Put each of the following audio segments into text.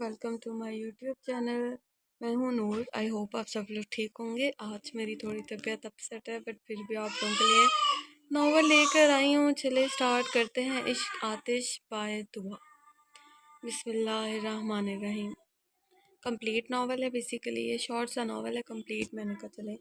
Welcome to my YouTube channel. मैं हूँ नूर। I hope आप सब लोग ठीक होंगे। आज मेरी थोड़ी तबीयत अपसेट है बट फिर भी आप लोगों के लिए नॉवल लेकर आई हूँ। चले स्टार्ट करते हैं। इश्क आतिश बाय दुआ। बिस्मिल्लाहिर्रहमानिर्रहीम। कंप्लीट नावल है, बेसिकली ये शॉर्ट सा नावल है। कंप्लीट मैंने कहा चले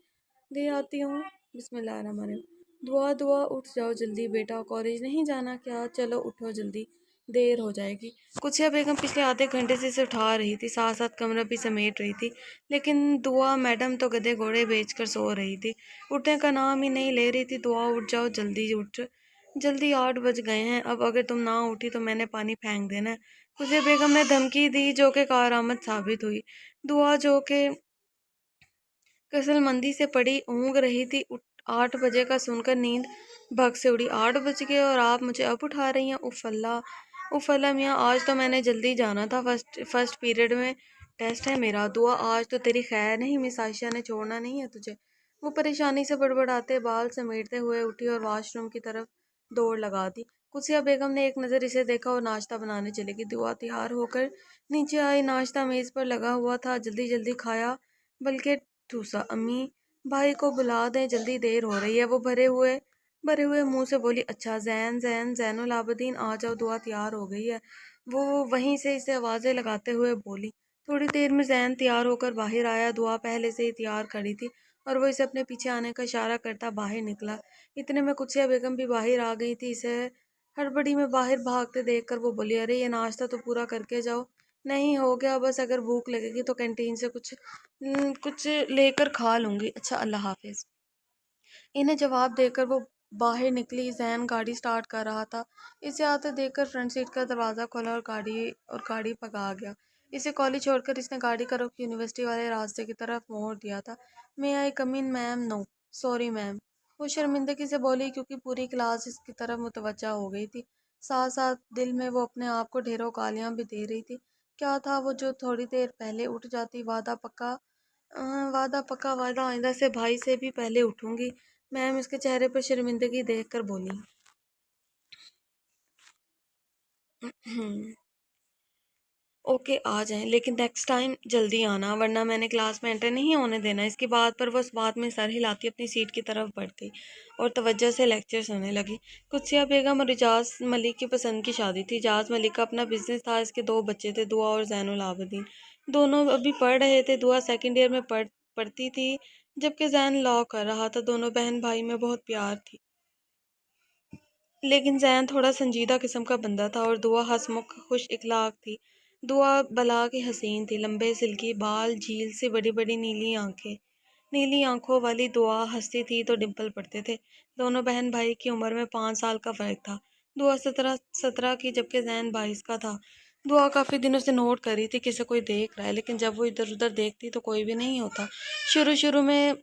दे आती हूँ। बिस्मिल्लाहिर्रहमानिर्रहीम। दुआ दुआ उठ जाओ जल्दी बेटा, कॉलेज नहीं जाना क्या? चलो उठो जल्दी, देर हो जाएगी। कुछिया बेगम पिछले आधे घंटे से इसे उठा रही थी, साथ साथ कमरा भी समेट रही थी, लेकिन दुआ मैडम तो गधे घोड़े बेचकर सो रही थी। उठने का नाम ही नहीं ले रही थी। दुआ उठ जाओ जल्दी, उठ जल्दी, 8 बज गए हैं। अब अगर तुम ना उठी तो मैंने पानी फेंक देना है। कुछिया बेगम ने धमकी दी, जो कि कारआमद साबित हुई। दुआ जो कि कसलमंदी से पड़ी ऊँग रही थी, 8 बजे का सुनकर नींद भग से उड़ी। 8 बज गए और आप मुझे अब उठा रही हैं? उफ़ अल्लाह मियाँ, आज तो मैंने जल्दी जाना था। फर्स्ट पीरियड में टेस्ट है मेरा। दुआ आज तो तेरी खैर नहीं, मिस आयशा ने छोड़ना नहीं है तुझे। वो परेशानी से बड़बड़ाते बाल समेटते हुए उठी और वॉशरूम की तरफ दौड़ लगा दी। कुसिया बेगम ने एक नज़र इसे देखा और नाश्ता बनाने चली गई। दुआ तैयार होकर नीचे आई। नाश्ता मेज़ पर लगा हुआ था। जल्दी जल्दी खाया, बल्कि ठूसा। अम्मी भाई को बुला दें, जल्दी देर हो रही है। वो भरे हुए मुंह से बोली, अच्छा जैनुल आबदीन आ जाओ, दुआ तैयार हो गई है। वो वहीं से इसे आवाज़ें लगाते हुए बोली। थोड़ी देर में जैन तैयार होकर बाहर आया। दुआ पहले से ही तैयार खड़ी थी और वो इसे अपने पीछे आने का इशारा करता बाहर निकला। इतने में कुtsiया बेगम भी बाहर आ गई थी। इसे हड़बड़ी में बाहर भागते देखकर वो बोली, अरे ये नाश्ता तो पूरा करके जाओ। नहीं हो गया बस, अगर भूख लगेगी तो कैंटीन से कुछ लेकर खा लूंगी। अच्छा अल्लाह हाफिज। इन्हें जवाब देकर वो बाहर निकली। जैन गाड़ी स्टार्ट कर रहा था। इसे आते देखकर फ्रंट सीट का दरवाज़ा खोला और गाड़ी भगा गया। इसे कॉलेज छोड़कर इसने गाड़ी का रुख यूनिवर्सिटी वाले रास्ते की तरफ मोड़ दिया था। मैं I come in ma'am? No sorry ma'am, वो शर्मिंदगी से बोली, क्योंकि पूरी क्लास इसकी तरफ मुतवज्जा हो गई थी। साथ साथ दिल में वो अपने आप को ढेरों गालियां भी दे रही थी। क्या था वो जो थोड़ी देर पहले उठ जाती? वादा आइंदा से भाई से भी पहले उठूंगी। मैम इसके चेहरे पर शर्मिंदगी देखकर बोली। ओके आ जाएं, लेकिन नेक्स्ट टाइम जल्दी आना, वरना मैंने क्लास में एंटर नहीं होने देना। इसकी बात पर वो उस बात में सर हिलाती अपनी सीट की तरफ बढ़ गई और तवज्जो से लेक्चर सुनने लगी। कुत्सिया बेगम और इजाज मलिक की पसंद की शादी थी। इजाज मलिक का अपना बिजनेस था। इसके 2 बच्चे थे, दुआ और जैनुल आबदीन। दोनों अभी पढ़ रहे थे। दुआ सेकेंड ईयर में पढ़ती थी, जबकि जैन लॉ कर रहा था। दोनों बहन भाई में बहुत प्यार थी, लेकिन जैन थोड़ा संजीदा किस्म का बंदा था और दुआ हंसमुख खुश इखलाक थी। दुआ बला की हसीन थी, लंबे सिल्की बाल, झील से बड़ी बड़ी नीली आंखों वाली। दुआ हंसती थी तो डिम्पल पड़ते थे। दोनों बहन भाई की उम्र में 5 साल का फर्क था। दुआ 17 की, जबकि जैन 22 का था। दुआ काफ़ी दिनों से नोट कर रही थी कि इसे कोई देख रहा है, लेकिन जब वो इधर उधर देखती तो कोई भी नहीं होता। शुरू शुरू में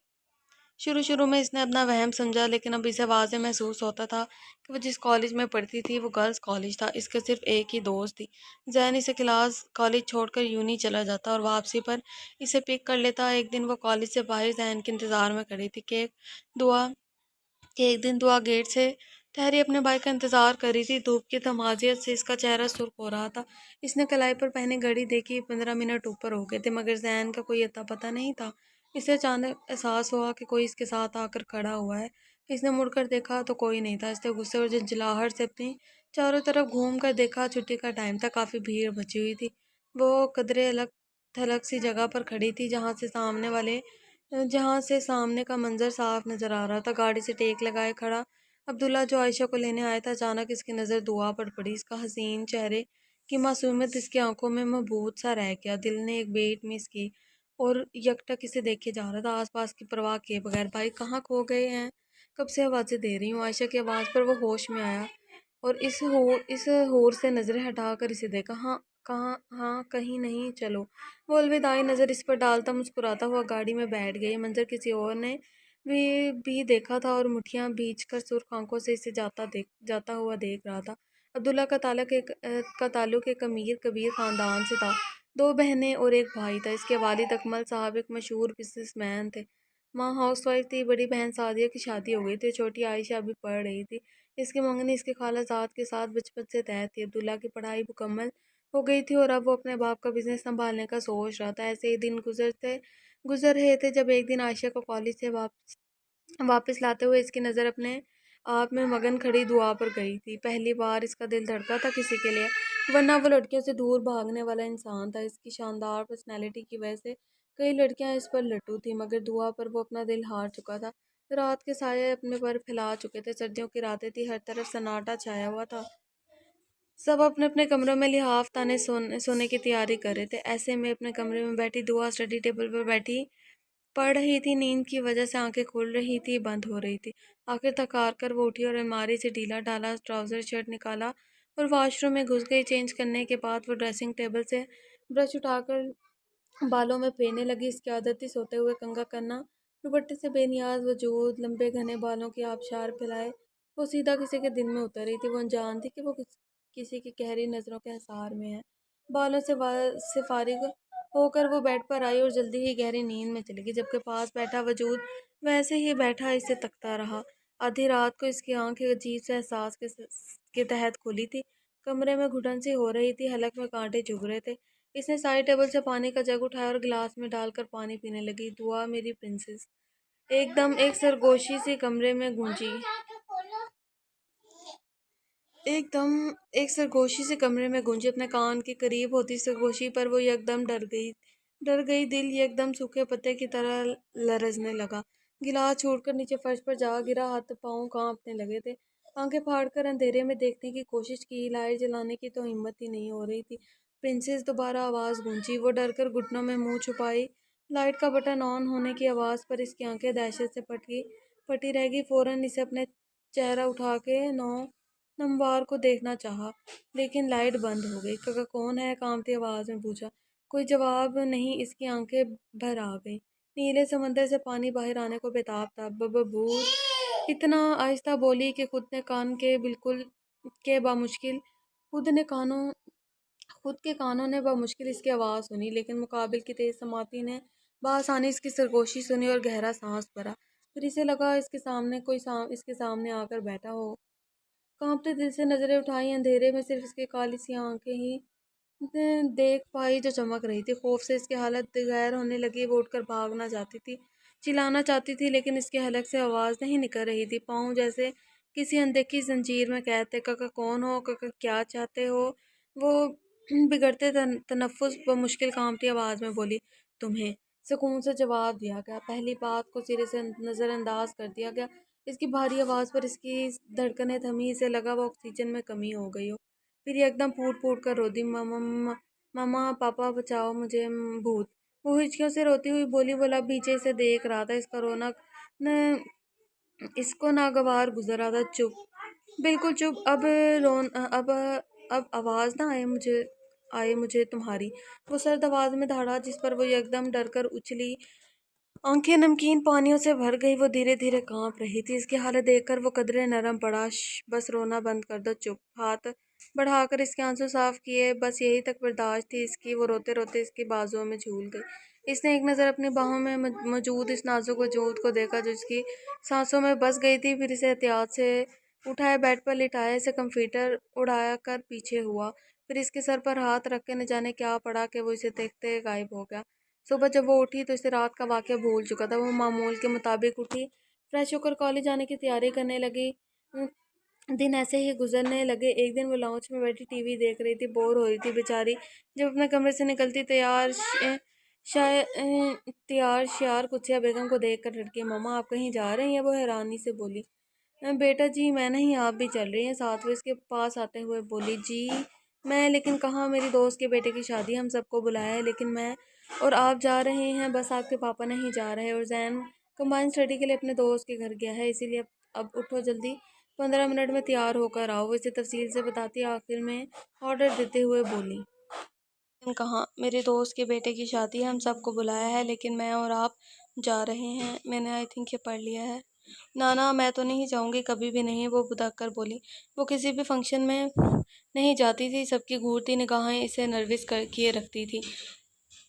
शुरू शुरू में इसने अपना वहम समझा, लेकिन अब इसे वाज़े महसूस होता था कि वो जिस कॉलेज में पढ़ती थी वो गर्ल्स कॉलेज था। इसके सिर्फ एक ही दोस्त थी, जैन। इसे कॉलेज छोड़कर यूनी चला जाता और वापसी पर इसे पिक कर लेता। एक दिन वो कॉलेज से बाहर जैन के इंतज़ार में खड़ी थी दुआ एक दिन दुआ गेट से ठहरी अपने भाई का इंतजार कर रही थी। धूप की धमाजियत से इसका चेहरा सुर्ख हो रहा था। इसने कलाई पर पहने घड़ी देखी, 15 मिनट ऊपर हो गए थे, मगर जैन का कोई अता पता नहीं था। इसे अचानक एहसास हुआ कि कोई इसके साथ आकर खड़ा हुआ है। इसने मुड़कर देखा तो कोई नहीं था। इसने गुस्से और झंझलाहट से अपनी चारों तरफ घूम कर देखा। छुट्टी का टाइम था, काफ़ी भीड़ मची हुई थी। वो कदरे अलग थलग सी जगह पर खड़ी थी, जहाँ से सामने का मंजर साफ नजर आ रहा था। गाड़ी से टेक लगाए खड़ा अब्दुल्ला, जो आयशा को लेने आया था, अचानक इसकी नज़र दुआ पर पड़ी। इसका हसीन चेहरे की मासूमियत इसकी आंखों में मबहूत सा रह गया। दिल ने एक बेट मिस की और यकटक इसे देखे जा रहा था, आसपास की परवाह किए बगैर। भाई कहाँ खो गए हैं? कब से आवाज़ें दे रही हूँ। आयशा की आवाज़ पर वो होश में आया और इस हूर से नज़रें हटाकर इसे देखा। हाँ कहीं नहीं, चलो। वो अलविदाई नज़र इस पर डालता मुस्कुराता हुआ गाड़ी में बैठ गई। मंजर किसी और ने भी देखा था और मुठियां भींचकर सुर्ख आंखों से इसे जाता हुआ देख रहा था। अब्दुल्ला का ताल्लुक एक अमीर कबीर ख़ानदान से था। 2 बहनें और एक भाई था। इसके वालिद अकमल साहब एक मशहूर बिजनेसमैन थे। माँ हाउसवाइफ थी। बड़ी बहन सादिया की शादी हो गई थी। छोटी आयशा अभी पढ़ रही थी। इसकी मंगनी इसके खालाजाद के साथ बचपन से तय थी। अब्दुल्ला की पढ़ाई मुकम्मल ہو گئی تھی اور اب وہ اپنے باپ کا بزنس سنبھالنے کا سوچ رہا تھا۔ ایسے ہی دن گزر رہے تھے جب ایک دن عائشہ کو کالج سے واپس لاتے ہوئے اس کی نظر اپنے آپ میں مگن کھڑی دعا پر گئی تھی۔ پہلی بار اس کا دل دھڑکا تھا کسی کے لیے، ورنہ وہ لڑکیوں سے دور بھاگنے والا انسان تھا۔ اس کی شاندار پرسنالٹی کی وجہ سے کئی لڑکیاں اس پر لٹو تھیں، مگر دعا پر وہ اپنا دل ہار چکا تھا۔ رات کے سائے اپنے پر پھیلا چکے تھے، سردیوں کی راتیں تھی، ہر طرف سناٹا چھایا ہوا تھا، سب اپنے اپنے کمروں میں لحاف تانے سونے کی تیاری کر رہے تھے۔ ایسے میں اپنے کمرے میں بیٹھی دعا اسٹڈی ٹیبل پر بیٹھی پڑھ رہی تھی۔ نیند کی وجہ سے آنکھیں کھل رہی تھی، بند ہو رہی تھی۔ آخر تھک ہار کر وہ اٹھی اور الماری سے ڈھیلا ڈالا ٹراؤزر شرٹ نکالا اور واش روم میں گھس گئی۔ چینج کرنے کے بعد وہ ڈریسنگ ٹیبل سے برش اٹھا کر بالوں میں پھیرنے لگی۔ اس کی عادت تھی سوتے ہوئے کنگھا کرنا، دوپٹے سے بے نیاز وجود لمبے گھنے بالوں کی آبشار پھیلائے وہ سیدھا کسی کے دل میں اتر رہی تھی۔ وہ انجان تھی کہ وہ کسی کی گہری نظروں کے حصار میں ہے۔ بالوں سے فارغ ہو کر وہ بیڈ پر آئی اور جلدی ہی گہری نیند میں چلی گئی، جبکہ پاس بیٹھا وجود ویسے ہی بیٹھا اسے تکتا رہا۔ آدھی رات کو اس کی آنکھ ایک عجیب سے احساس کے تحت کھلی تھی۔ کمرے میں گھٹن سی ہو رہی تھی، حلق میں کانٹے چبھ رہے تھے۔ اس نے سائڈ ٹیبل سے پانی کا جگ اٹھایا اور گلاس میں ڈال کر پانی پینے لگی۔ دعا میری پرنسس، ایک دم ایک سرگوشی سی کمرے میں گونجی۔ اپنے کان کے قریب ہوتی سرگوشی پر وہ یکدم ڈر گئی۔ دل یکدم سوکھے پتے کی طرح لرزنے لگا۔ گلاس چھوٹ کر نیچے فرش پر جا گرا، ہاتھ پاؤں کانپنے لگے تھے۔ آنکھیں پھاڑ کر اندھیرے میں دیکھنے کی کوشش کی، لائٹ جلانے کی تو ہمت ہی نہیں ہو رہی تھی۔ پرنسس، دوبارہ آواز گونجی۔ وہ ڈر کر گھٹنوں میں منہ چھپائی۔ لائٹ کا بٹن آن ہونے کی آواز پر اس کی آنکھیں دہشت سے پھٹی رہ گئی۔ فوراً اسے اپنے چہرہ اٹھا کے نموار کو دیکھنا چاہا، لیکن لائٹ بند ہو گئی۔ کاکا کون ہے؟ کانپتی آواز میں پوچھا۔ کوئی جواب نہیں۔ اس کی آنکھیں بھر آ گئیں۔ نیلے سمندر سے پانی باہر آنے کو بےتاب تھا۔ بھوت، اتنا آہستہ بولی کہ خود کے کانوں نے بمشکل اس کی آواز سنی، لیکن مقابل کی تیز سماعتی نے بآسانی اس کی سرگوشی سنی اور گہرا سانس بھرا۔ پھر اسے لگا اس کے سامنے کوئی اس کے سامنے آ کر بیٹھا ہو۔ کانپتے دل سے نظریں اٹھائیں، اندھیرے میں صرف اس کی کالی سی آنکھیں ہی دیکھ پائی جو چمک رہی تھی۔ خوف سے اس کی حالت غیر ہونے لگی۔ وہ اٹھ کر بھاگنا چاہتی تھی، چلانا چاہتی تھی، لیکن اس کے حلق سے آواز نہیں نکل رہی تھی۔ پاؤں جیسے کسی اندیکھی زنجیر میں قید تھے۔ کاکا کون ہو؟ کاکا کیا چاہتے ہو؟ وہ بگڑتے تنفس بمشکل کانپتی آواز میں بولی۔ تمہیں، سکون سے جواب دیا گیا۔ پہلی بات کو سرے سے نظر انداز کر دیا گیا۔ اس کی بھاری آواز پر اس کی دھڑکنیں تھمی، اسے لگا وہ آکسیجن میں کمی ہو گئی ہو۔ پھر یکدم پھوٹ پھوٹ کر رو دی۔ مما، پاپا بچاؤ مجھے، بھوت۔ وہ ہچکیوں سے روتی ہوئی بولی۔ وہ لب نیچے سے دیکھ رہا تھا، اس کا رونا اس کو ناگوار گزر رہا تھا۔ چپ، بالکل چپ، اب آواز نہ آئے مجھے تمہاری، وہ سرد آواز میں دہاڑا، جس پر وہ یکدم ڈر کر اچھلی۔ آنکھیں نمکین پانیوں سے بھر گئی، وہ دھیرے دھیرے کانپ رہی تھی۔ اس کی حالت دیکھ کر وہ قدرے نرم پڑا۔ بس رونا بند کر دو، چپ۔ ہاتھ بڑھا کر اس کے آنسو صاف کیے۔ بس یہی تک برداشت تھی اس کی۔ وہ روتے روتے اس کی بازوؤں میں جھول گئی۔ اس نے ایک نظر اپنی باہوں میں موجود اس نازک وجود کو دیکھا جو اس کی سانسوں میں بس گئی تھی۔ پھر اسے احتیاط سے اٹھائے، بیڈ پر لٹایا، اسے کمفرٹر اڑا کر پیچھے ہوا۔ پھر اس کے سر پر ہاتھ رکھ کے نہ جانے کیا پڑھا کہ وہ اسے دیکھتے غائب ہو گیا۔ صبح جب وہ اٹھی تو اسے رات کا واقعہ بھول چکا تھا۔ وہ معمول کے مطابق اٹھی، فریش ہو کر کالج جانے کی تیاری کرنے لگی۔ دن ایسے ہی گزرنے لگے۔ ایک دن وہ لاؤنج میں بیٹھی ٹی وی دیکھ رہی تھی، بور ہو رہی تھی بیچاری۔ جب اپنے کمرے سے نکلتی تیار شیار قدسیہ بیگم کو دیکھ کر لڑکی، مما آپ کہیں جا رہی ہیں؟ وہ حیرانی سے بولی۔ بیٹا جی میں نہیں، آپ بھی چل رہی ہیں ساتھ؟ وہ اس کے پاس آتے ہوئے بولی۔ جی میں، لیکن کہاں؟ میری دوست کے بیٹے کی شادی، ہم سب کو بلایا ہے، لیکن میں اور آپ جا رہے ہیں؟ بس آپ کے پاپا نہیں جا رہے، اور زین کمبائن اسٹڈی کے لیے اپنے دوست کے گھر گیا ہے، اسی لیے اب اٹھو جلدی، 15 منٹ میں تیار ہو کر آؤ۔ وہ اسے تفصیل سے بتاتی آخر میں آرڈر دیتے ہوئے بولی۔ کہاں؟ میرے دوست کے بیٹے کی شادی ہے، ہم سب کو بلایا ہے، لیکن میں اور آپ جا رہے ہیں۔ میں نے یہ پڑھ لیا ہے۔ نانا میں تو نہیں جاؤں گی، کبھی بھی نہیں، وہ بدک کر بولی۔ وہ کسی بھی فنکشن میں نہیں جاتی تھی، سب کی گھورتی نگاہیں اسے نروس کیے رکھتی تھی۔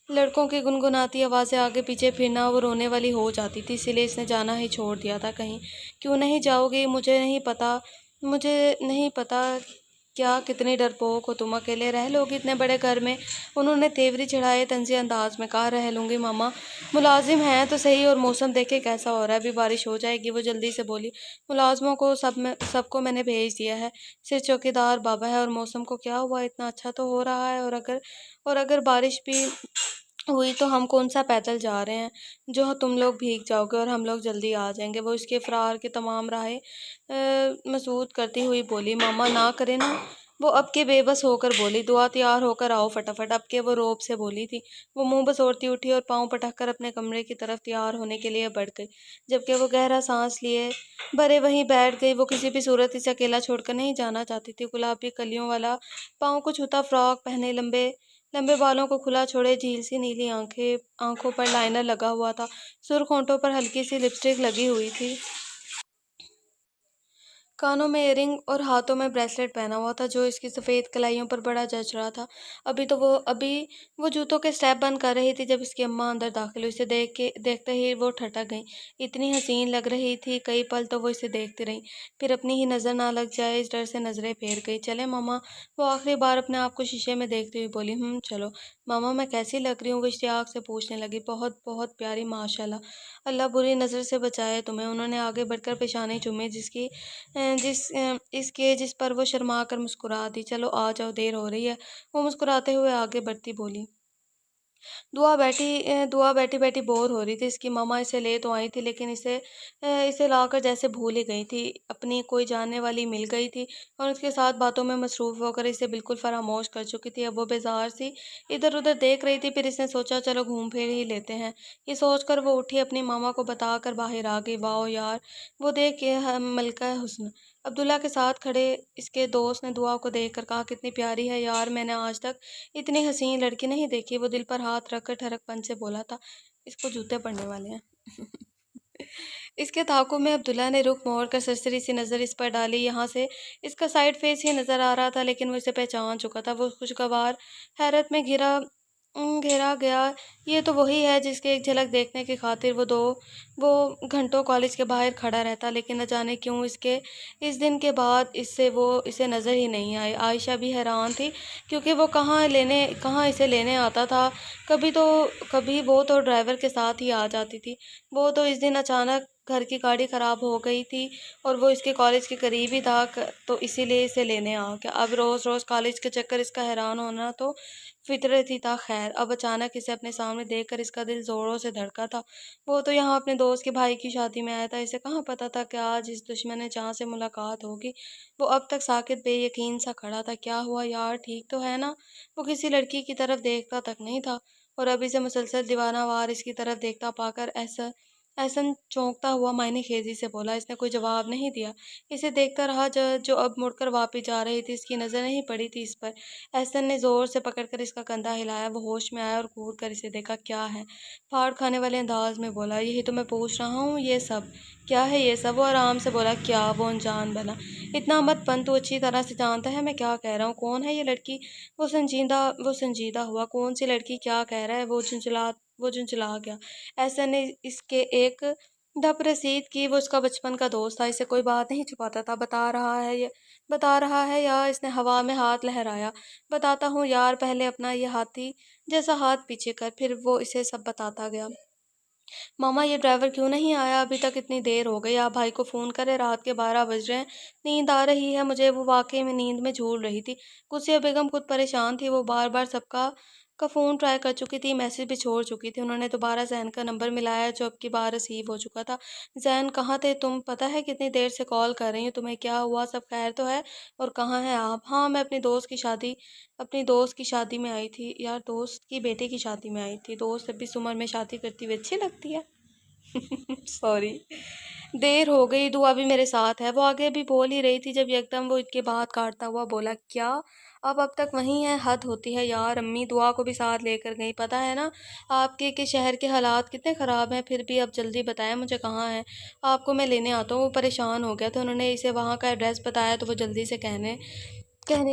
لڑکوں کی گنگناتی آوازیں، آگے پیچھے پھرنا، وہ رونے والی ہو جاتی تھی، اسی لیے اس نے جانا ہی چھوڑ دیا تھا۔ کہیں کیوں نہیں جاؤ گی؟ مجھے نہیں پتا کیا کتنی ڈرپوک ہو تم، اکیلے رہ لوگی اتنے بڑے گھر میں؟ انہوں نے تیوری چڑھائے طنزی انداز میں کہا۔ رہ لوں گی ماما، ملازم ہیں تو صحیح، اور موسم دیکھے کیسا ہو رہا ہے، ابھی بارش ہو جائے گی۔ وہ جلدی سے بولی۔ ملازموں کو سب کو میں نے بھیج دیا ہے، صرف چوکیدار بابا ہے۔ اور موسم کو کیا ہوا، اتنا اچھا تو ہو رہا ہے، اور اگر بارش بھی ہوئی تو ہم کون سا پیدل جا رہے ہیں جو تم لوگ بھیگ جاؤ گے، اور ہم لوگ جلدی آ جائیں گے۔ وہ اس کے فرار کی تمام راہیں مسدود کرتی ہوئی بولی۔ ماما نہ کرے نا، وہ اب کے بے بس ہو کر بولی۔ دعا تیار ہو کر آؤ فٹافٹ، اب کے وہ روب سے بولی تھی۔ وہ منہ بسوڑتی اٹھی اور پاؤں پٹک کر اپنے کمرے کی طرف تیار ہونے کے لیے بڑھ گئی۔ جبکہ وہ گہرا سانس لیے بھرے وہیں بیٹھ گئی۔ وہ کسی بھی صورت اسے اکیلا چھوڑ کر نہیں جانا چاہتی تھی۔ گلابی کلیوں والا پاؤں کو چھوتا فراک پہنے، لمبے لمبے بالوں کو کھلا چھوڑے، جھیل سی نیلی آنکھوں پر لائنر لگا ہوا تھا، سرخ ہونٹوں پر ہلکی سی لپسٹک لگی ہوئی تھی، کانوں میں ایئرنگ اور ہاتھوں میں بریسلیٹ پہنا ہوا تھا جو اس کی سفید کلائیوں پر بڑا جچ رہا تھا۔ ابھی وہ جوتوں کے سٹیپ بند کر رہی تھی جب اس کی اماں اندر داخل ہوئی۔ اسے دیکھتے ہی وہ ٹھٹک گئیں۔ اتنی حسین لگ رہی تھی، کئی پل تو وہ اسے دیکھتی رہیں، پھر اپنی ہی نظر نہ لگ جائے اس ڈر سے نظریں پھیر گئی۔ چلیں ماما، وہ آخری بار اپنے آپ کو شیشے میں دیکھتی ہوئی بولی۔ چلو ماما، میں کیسی لگ رہی ہوں؟ وہ اشتیاق سے پوچھنے لگی۔ بہت بہت پیاری، ماشاءاللہ، اللہ بری نظر سے بچائے تمہیں۔ انہوں نے آگے بڑھ کر پیشانی چومی جس پر وہ شرما کر مسکرا دی۔ چلو آ جاؤ، دیر ہو رہی ہے۔ وہ مسکراتے ہوئے آگے بڑھتی بولی۔ دعا بیٹھی بیٹھی بور ہو رہی تھی۔ اس کی ماما اسے لے تو آئی تھی لیکن اسے لا کر جیسے بھول ہی گئی تھی۔ اپنی کوئی جاننے والی مل گئی تھی اور اس کے ساتھ باتوں میں مصروف ہو کر اسے بالکل فراموش کر چکی تھی۔ اب وہ بیزار سی ادھر ادھر دیکھ رہی تھی، پھر اس نے سوچا چلو گھوم پھر ہی لیتے ہیں۔ یہ سوچ کر وہ اٹھی، اپنی ماما کو بتا کر باہر آ گئی۔ واؤ یار، وہ دیکھ کے ملکہ حسن عبداللہ کے ساتھ کھڑے اس کے دوست نے دعا کو دیکھ کر کہا۔ کتنی پیاری ہے یار، میں نے آج تک اتنی حسین لڑکی نہیں دیکھی۔ وہ دل پر ہاتھ رکھ کر ٹھڑک پن سے بولا تھا۔ اس کو جوتے پڑنے والے ہیں۔ اس کے تعاقب میں عبداللہ نے رخ موڑ کر سرسری سی نظر اس پر ڈالی۔ یہاں سے اس کا سائیڈ فیس ہی نظر آ رہا تھا لیکن وہ اسے پہچان چکا تھا۔ وہ خوشگوار حیرت میں گھیرا گیا۔ یہ تو وہی ہے جس کی ایک جھلک دیکھنے کی خاطر وہ گھنٹوں کالج کے باہر کھڑا رہتا، لیکن نہ جانے کیوں اس دن کے بعد اسے نظر ہی نہیں آئی۔ عائشہ بھی حیران تھی کیونکہ وہ کہاں اسے لینے آتا تھا۔ کبھی وہ تو ڈرائیور کے ساتھ ہی آ جاتی تھی، وہ تو اس دن اچانک گھر کی گاڑی خراب ہو گئی تھی اور وہ اس کے کالج کے قریب ہی تھا تو اسی لیے اسے لینے آ گیا۔ اب روز روز کالج کے چکر، اس کا حیران ہونا تو فطرت تھا۔ خیر، اب اچانک اسے اپنے سامنے دیکھ کر اس کا دل زوروں سے دھڑکا تھا۔ وہ تو یہاں اپنے دوست کے بھائی کی شادی میں آیا تھا، اسے کہاں پتا تھا کہ آج اس دشمن جاں سے ملاقات ہوگی۔ وہ اب تک ساکت بے یقین سا کھڑا تھا۔ کیا ہوا یار، ٹھیک تو ہے نا؟ وہ کسی لڑکی کی طرف دیکھتا تک نہیں تھا اور اب اسے مسلسل دیوانہ وار اس کی طرف دیکھتا پا کر احسن چونکتا ہوا معنی خیزی سے بولا۔ اس نے کوئی جواب نہیں دیا، اسے دیکھتا رہا۔ جو اب مڑ کر واپس جا رہی تھی، اس کی نظر نہیں پڑی تھی اس پر۔ احسن نے زور سے پکڑ کر اس کا کندھا ہلایا۔ وہ ہوش میں آیا اور کود کر اسے دیکھا۔ کیا ہے؟ پھاڑ کھانے والے انداز میں بولا۔ یہی تو میں پوچھ رہا ہوں، یہ سب کیا ہے؟ یہ سب، وہ آرام سے بولا۔ کیا؟ وہ انجان بنا۔ اتنا مت بن، تو اچھی طرح سے جانتا ہے میں کیا کہہ رہا ہوں۔ کون ہے یہ لڑکی؟ وہ سنجیدہ ہوا۔ کون سی لڑکی؟ کیا کہہ رہا ہے؟ وہ جھنجھلا گیا۔ احسن نے اس کے ایک دھپ رسید کی۔ وہ اس کا بچپن کا دوست تھا، اسے کوئی بات نہیں چھپاتا تھا۔ بتا رہا ہے یا؟ اس نے ہوا میں ہاتھ لہرایا۔ بتاتا ہوں یار، پہلے اپنا یہ ہاتھی جیسا ہاتھ پیچھے کر۔ پھر وہ اسے سب بتاتا گیا۔ ماما، یہ ڈرائیور کیوں نہیں آیا ابھی تک؟ اتنی دیر ہو گئی، آپ بھائی کو فون کرے، رات کے 12 بج رہے ہیں، نیند آ رہی ہے مجھے۔ وہ واقعی میں نیند میں جھول رہی تھی۔ قدسیہ بیگم خود پریشان تھی، وہ بار بار سب کا فون ٹرائی کر چکی تھی، میسج بھی چھوڑ چکی تھی۔ انہوں نے دوبارہ زین کا نمبر ملایا جو اب کی بار ریسیو ہو چکا تھا۔ زین، کہاں تھے تم؟ پتہ ہے کتنی دیر سے کال کر رہی ہوں تمہیں، کیا ہوا؟ سب خیر تو ہے؟ اور کہاں ہیں آپ؟ ہاں، میں اپنی دوست کی شادی میں آئی تھی یار، دوست کی بیٹے کی شادی میں آئی تھی۔ دوست اب اس عمر میں شادی کرتی ہوئی اچھی لگتی ہے؟ سوری، دیر ہو گئی، دعا بھی میرے ساتھ ہے۔ وہ آگے بھی بول ہی رہی تھی جب یکدم وہ ان کی بات کاٹتا ہوا بولا۔ کیا آپ اب تک وہیں ہیں؟ حد ہوتی ہے یار، امی دعا کو بھی ساتھ لے کر گئی، پتہ ہے نا آپ کے کہ شہر کے حالات کتنے خراب ہیں۔ پھر بھی اب جلدی بتائیں مجھے کہاں ہیں، آپ کو میں لینے آتا ہوں۔ وہ پریشان ہو گیا تھا، انہوں نے اسے وہاں کا ایڈریس بتایا تو وہ جلدی سے کہنے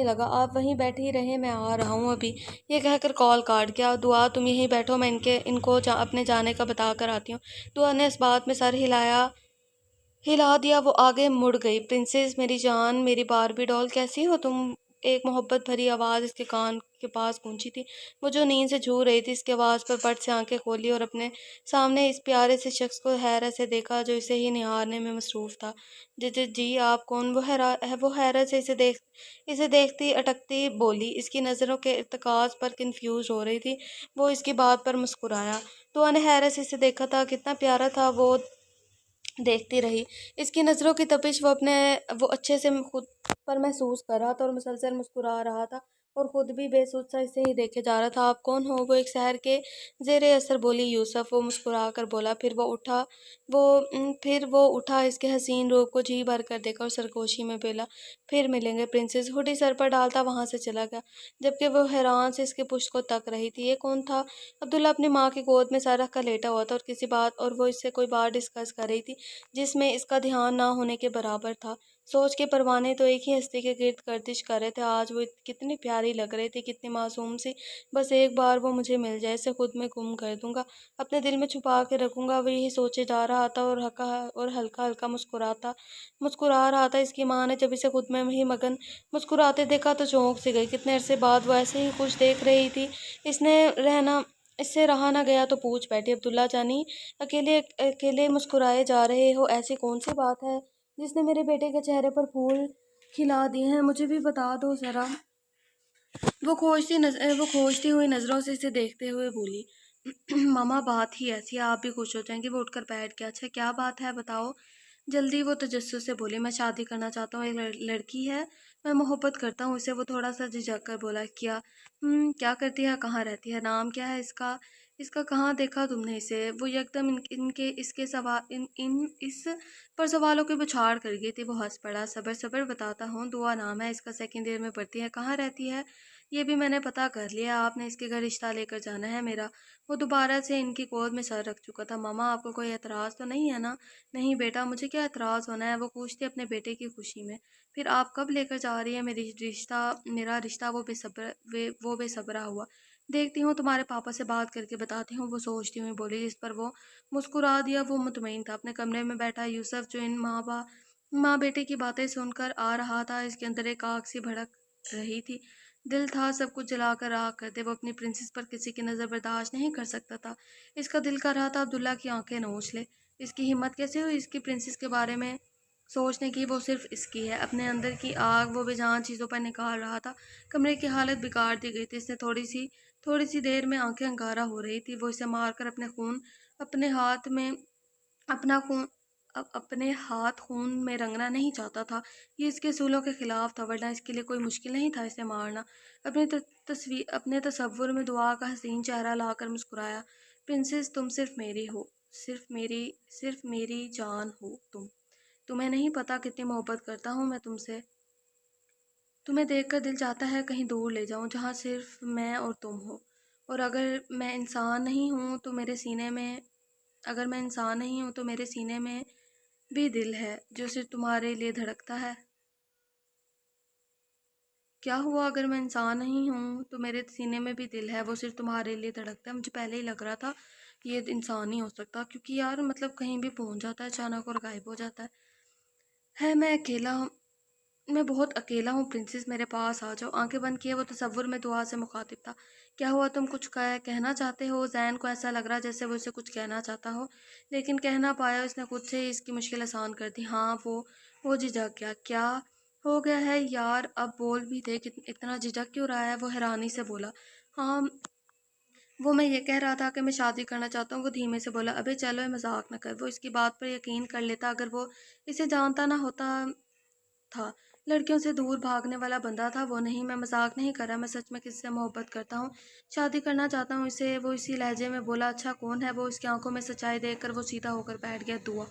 لگا، آپ وہیں بیٹھے ہی رہیں، میں آ رہا ہوں ابھی۔ یہ کہہ کر کال کاٹ گیا۔ دعا، تم یہیں بیٹھو، میں ان کو اپنے جانے کا بتا کر آتی ہوں۔ دعا نے اس بات میں سر ہلا دیا۔ وہ آگے مڑ گئی۔ پرنسس، میری جان، میری باربی ڈال، کیسی ہو تم؟ ایک محبت بھری آواز اس کے کان کے پاس گونجی تھی۔ وہ جو نیند سے جھو رہی تھی، اس کی آواز پر پٹ سے آنکھیں کھولی اور اپنے سامنے اس پیارے سے شخص کو حیرت سے دیکھا جو اسے ہی نہارنے میں مصروف تھا۔ جی آپ کون؟ وہ حیرت سے اسے دیکھتی اٹکتی بولی، اس کی نظروں کے ارتکاز پر کنفیوز ہو رہی تھی۔ وہ اس کی بات پر مسکرایا۔ دعا نے حیرت سے اسے دیکھا تھا، کتنا پیارا تھا وہ دیکھتی رہی۔ اس کی نظروں کی تپش وہ اچھے سے خود پر محسوس کر رہا تھا اور مسلسل مسکرا رہا تھا اور خود بھی بے سوچ سا اسے ہی دیکھے جا رہا تھا۔ آپ کون ہو؟ وہ ایک سحر کے زیر اثر بولی۔ یوسف، وہ مسکرا کر بولا۔ پھر وہ اٹھا، اس کے حسین روپ کو جی بھر کر دیکھا اور سرگوشی میں بولا، پھر ملیں گے پرنسس۔ ہوڈی سر پر ڈالتا وہاں سے چلا گیا، جبکہ وہ حیران سے اس کے پشت کو تک رہی تھی۔ یہ کون تھا؟ عبداللہ اپنی ماں کی گود میں سر رکھ کر لیٹا ہوا تھا اور وہ اس سے کوئی بات ڈسکس کر رہی تھی جس میں اس کا دھیان نہ ہونے کے برابر تھا۔ سوچ کے پروانے تو ایک ہی ہستی کے گرد گردش کر رہے تھے۔ آج وہ کتنی پیاری لگ رہی تھی، کتنی معصوم سی۔ بس ایک بار وہ مجھے مل جائے، اسے خود میں گم کر دوں گا، اپنے دل میں چھپا کے رکھوں گا۔ وہ یہی سوچے جا رہا تھا اور ہلکا ہلکا مسکرا رہا تھا۔ اس کی ماں نے جب اسے خود میں ہی مگن مسکراتے دیکھا تو چونک سی گئی۔ کتنے عرصے بعد وہ ایسے ہی خوش دیکھ رہی تھی، اس سے رہا نہ گیا تو پوچھ بیٹھی، عبداللہ جانی، اکیلے مسکرائے جا رہے ہو، ایسی کون سی بات ہے جس نے میرے بیٹے کے چہرے پر پھول کھلا دیے ہیں؟ مجھے بھی بتا دو ذرا۔ وہ کھوجتی ہوئی نظروں سے اسے دیکھتے ہوئے بولی۔ ماما بات ہی ایسی ہے، آپ بھی خوش ہو جائیں گی۔ وہ اٹھ کر بیٹھ گیا۔ اچھا کیا بات ہے، بتاؤ جلدی۔ وہ تجسس سے بولی، میں شادی کرنا چاہتا ہوں، ایک لڑکی ہے، میں محبت کرتا ہوں اسے۔ وہ تھوڑا سا جھجک کر بولا، کیا کرتی ہے، کہاں رہتی ہے، نام کیا ہے اس کا کہاں دیکھا تم نے اسے؟ وہ یکدم اس پر سوالوں کی بچھاڑ کر گئی تھی۔ وہ ہنس پڑا۔ صبر بتاتا ہوں، دعا نام ہے اس کا، سیکنڈ ایئر میں پڑھتی ہے۔ کہاں رہتی ہے یہ بھی میں نے پتہ کر لیا، آپ نے اس کے گھر رشتہ لے کر جانا ہے میرا۔ وہ دوبارہ سے ان کی گود میں سر رکھ چکا تھا۔ ماما آپ کو کوئی اعتراض تو نہیں ہے نا؟ نہیں بیٹا، مجھے کیا اعتراض ہونا ہے، وہ پوچھتی اپنے بیٹے کی خوشی میں۔ پھر آپ کب لے کر جا رہی ہے میرا رشتہ؟ وہ بے صبرا ہوا۔ دیکھتی ہوں، تمہارے پاپا سے بات کر کے بتاتی ہوں، وہ سوچتی ہوئی بولی، جس پر وہ مسکرا دیا۔ وہ مطمئن تھا۔ اپنے کمرے میں بیٹھا یوسف، جو ان ماں بیٹے کی باتیں سن کر آ رہا تھا، اس کے اندر ایک آگ سی بھڑک رہی تھی۔ دل تھا سب کچھ جلا کر راکھ کر دے۔ وہ اپنی پرنسس پر کسی کی نظر برداشت نہیں کر سکتا تھا۔ اس کا دل کر رہا تھا عبداللہ کی آنکھیں نوچ لے۔ اس کی ہمت کیسے ہوئی اس کی پرنسس کے بارے میں سوچنے کی؟ وہ صرف اس کی ہے، اپنے اندر کی آگ وہ بے جان چیزوں پر نکال رہا تھا۔ کمرے کی حالت بگاڑ دی گئی تھی۔ اس نے تھوڑی سی دیر میں آنکھیں انگارہ ہو رہی تھی۔ وہ اسے مار کر اپنے ہاتھ خون میں رنگنا نہیں چاہتا تھا۔ یہ اس کے اصولوں کے خلاف تھا، ورنہ اس کے لیے کوئی مشکل نہیں تھا اسے مارنا۔ اپنے تصور میں دعا کا حسین چہرہ لا کر مسکرایا، پرنسس تم صرف میری ہو، صرف میری جان ہو تمہیں نہیں پتا کتنی محبت کرتا ہوں میں تم سے۔ تمہیں دیکھ کر دل چاہتا ہے کہیں دور لے جاؤں جہاں صرف میں اور تم ہو۔ اور اگر میں انسان نہیں ہوں تو میرے سینے میں بھی دل ہے جو صرف تمہارے لیے دھڑکتا ہے۔ کیا ہوا؟ اگر میں انسان نہیں ہوں تو میرے سینے میں بھی دل ہے، وہ صرف تمہارے لیے دھڑکتا ہے۔ مجھے پہلے ہی لگ رہا تھا یہ انسان نہیں ہو سکتا، کیونکہ یار مطلب کہیں بھی پہنچ جاتا ہے اچانک اور غائب ہو جاتا ہے۔ میں بہت اکیلا ہوں پرنسس، میرے پاس آ جاؤ۔ آنکھیں بند کیے وہ تصور میں دعا سے مخاطب تھا۔ کیا ہوا؟ تم کچھ کہنا چاہتے ہو؟ زین کو ایسا لگ رہا جیسے وہ اسے کچھ کہنا چاہتا ہو لیکن کہہ نہ پایا۔ اس نے خود سے ہی اس کی مشکل آسان کر دی۔ ہاں وہ جھجک گیا۔ کیا ہو گیا ہے یار، اب بول بھی دے، اتنا جھجک کیوں رہا ہے؟ وہ حیرانی سے بولا۔ ہاں میں یہ کہہ رہا تھا کہ میں شادی کرنا چاہتا ہوں، وہ دھیمے سے بولا۔ ابے چلو مذاق نہ کر۔ وہ اس کی بات پر یقین کر لیتا اگر وہ اسے جانتا نہ ہوتا تھا۔ لڑکیوں سے دور بھاگنے والا بندہ تھا وہ نہیں۔ میں مذاق نہیں کر رہا، میں سچ میں کسی سے محبت کرتا ہوں، شادی کرنا چاہتا ہوں اسے۔ وہ اسی لہجے میں بولا۔ اچھا کون ہے وہ؟ اس کی آنکھوں میں سچائی دیکھ کر وہ سیدھا ہو کر بیٹھ گیا۔ دعا،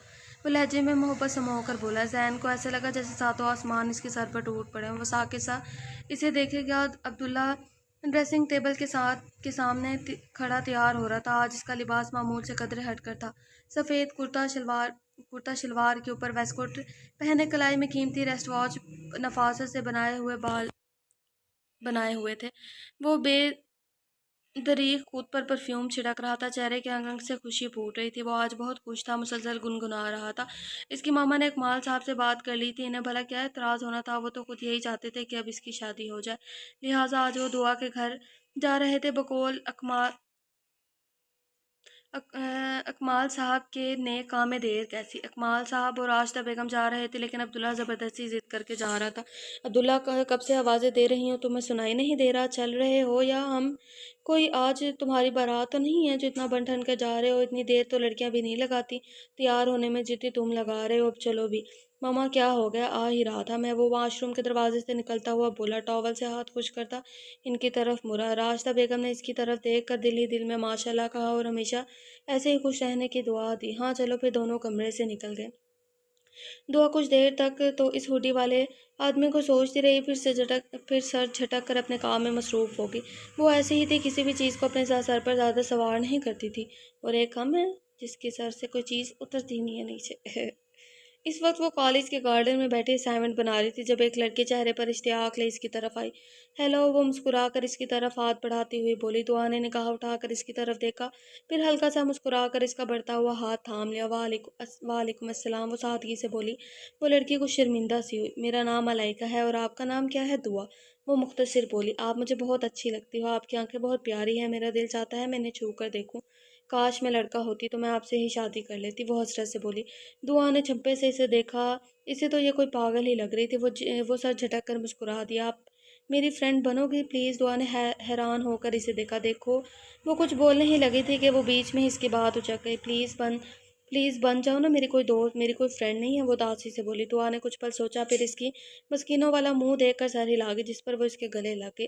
وہ لہجے میں محبت سمو کر بولا۔ زین کو ایسے لگا جیسے ساتوں آسمان اس کے سر پر ٹوٹ پڑے ہوں۔ وہ ساکت سا اسے دیکھے گیا۔ عبداللہ ڈریسنگ ٹیبل کے سامنے کھڑا تیار ہو رہا تھا۔ آج اس کا لباس معمول سے قدرے ہٹ کر تھا۔ سفید کرتا شلوار کے اوپر ویسٹ کوٹ پہنے، کلائی میں قیمتی ریسٹ واچ نفاست سے بنائے ہوئے تھے۔ وہ दरीख खुद पर परफ्यूम छिड़क रहा था, चेहरे के अंग अंग से खुशी फूट रही थी। वो आज बहुत खुश था, मुसलसल गुनगुना रहा था। इसकी मामा ने इकमाल साहब से बात कर ली थी, इन्हें भला क्या एतराज़ होना था। वो तो खुद यही चाहते थे कि अब इसकी शादी हो जाए, लिहाजा आज वो दुआ के घर जा रहे थे। बकौल अकमाल साहब के ने काम में देर कैसी। अकमाल साहब और राशिदा बेगम जा रहे थे, लेकिन अब्दुल्ला ज़बरदस्ती ज़िद करके जा रहा था। अब्दुल्ला कब से आवाज़ें दे रही हूँ, तुम्हें सुनाई नहीं दे रहा? चल रहे हो या हम कोई आज तुम्हारी बारात तो नहीं है जो इतना बन ठन कर जा रहे हो? इतनी देर तो लड़कियां भी नहीं लगाती तैयार होने में जितनी तुम लगा रहे हो। अब चलो भी। मामा क्या हो गया? आ ही रहा था मैं। वो वाशरूम के दरवाजे से निकलता हुआ बोला, टॉवल से हाथ खुश करता इनकी तरफ मुड़ा। राशिदा बेगम ने इसकी तरफ देख कर दिल ही दिल में माशाल्लाह कहा और हमेशा ऐसे ही खुश रहने की दुआ दी। हाँ चलो फिर। दोनों कमरे से निकल गए। दुआ कुछ देर तक तो इस हुडी वाले आदमी को सोचती रही, फिर सर झटक कर अपने काम में मसरूफ़ होगी। वो ऐसी ही थी, किसी भी चीज़ को अपने सर पर ज़्यादा सवार नहीं करती थी। और एक हम है जिसके सर से कोई चीज़ उतरती नहीं है नीचे। इस वक्त वो कॉलेज के गार्डन में बैठी असाइनमेंट बना रही थी, जब एक लड़के चेहरे पर इश्तियाक ले इसकी तरफ आई। हेलो। वो मुस्कुरा कर इसकी तरफ हाथ बढ़ाती हुई बोली। दुआ ने निगाह उठाकर इसकी तरफ देखा, फिर हल्का सा मुस्कुरा कर इसका बढ़ता हुआ हाथ थाम लिया। वालेकुम अस्सलाम, वो सादगी से बोली। वो लड़की कुछ शर्मिंदा सी हुई। मेरा नाम मलाइका है और आपका नाम क्या है? दुआ। वो मुख्तसिर बोली। आप मुझे बहुत अच्छी लगती हो, आपकी आंखें बहुत प्यारी हैं, मेरा दिल चाहता है मैं इन्हें छू कर देखूं। काश मैं लड़का होती तो मैं आपसे ही शादी कर लेती। वो हसरत से बोली। दुआ ने छप्पे से इसे देखा, इसे तो ये कोई पागल ही लग रही थी। वो सर झटक कर मुस्कुरा दिया। आप मेरी फ्रेंड बनोगी प्लीज़? दुआ ने हैरान होकर इसे देखा। देखो। वो कुछ बोलने ही लगी थी कि वो बीच में ही इसकी बात उचक गई। प्लीज़ बन जाओ ना, मेरी कोई दोस्त, मेरी कोई फ्रेंड नहीं है, वो उदासी से बोली। दुआ ने कुछ पल सोचा, फिर इसकी मस्किनों वाला मुंह देखकर सर हिला गई, जिस पर वो इसके गले लग गई।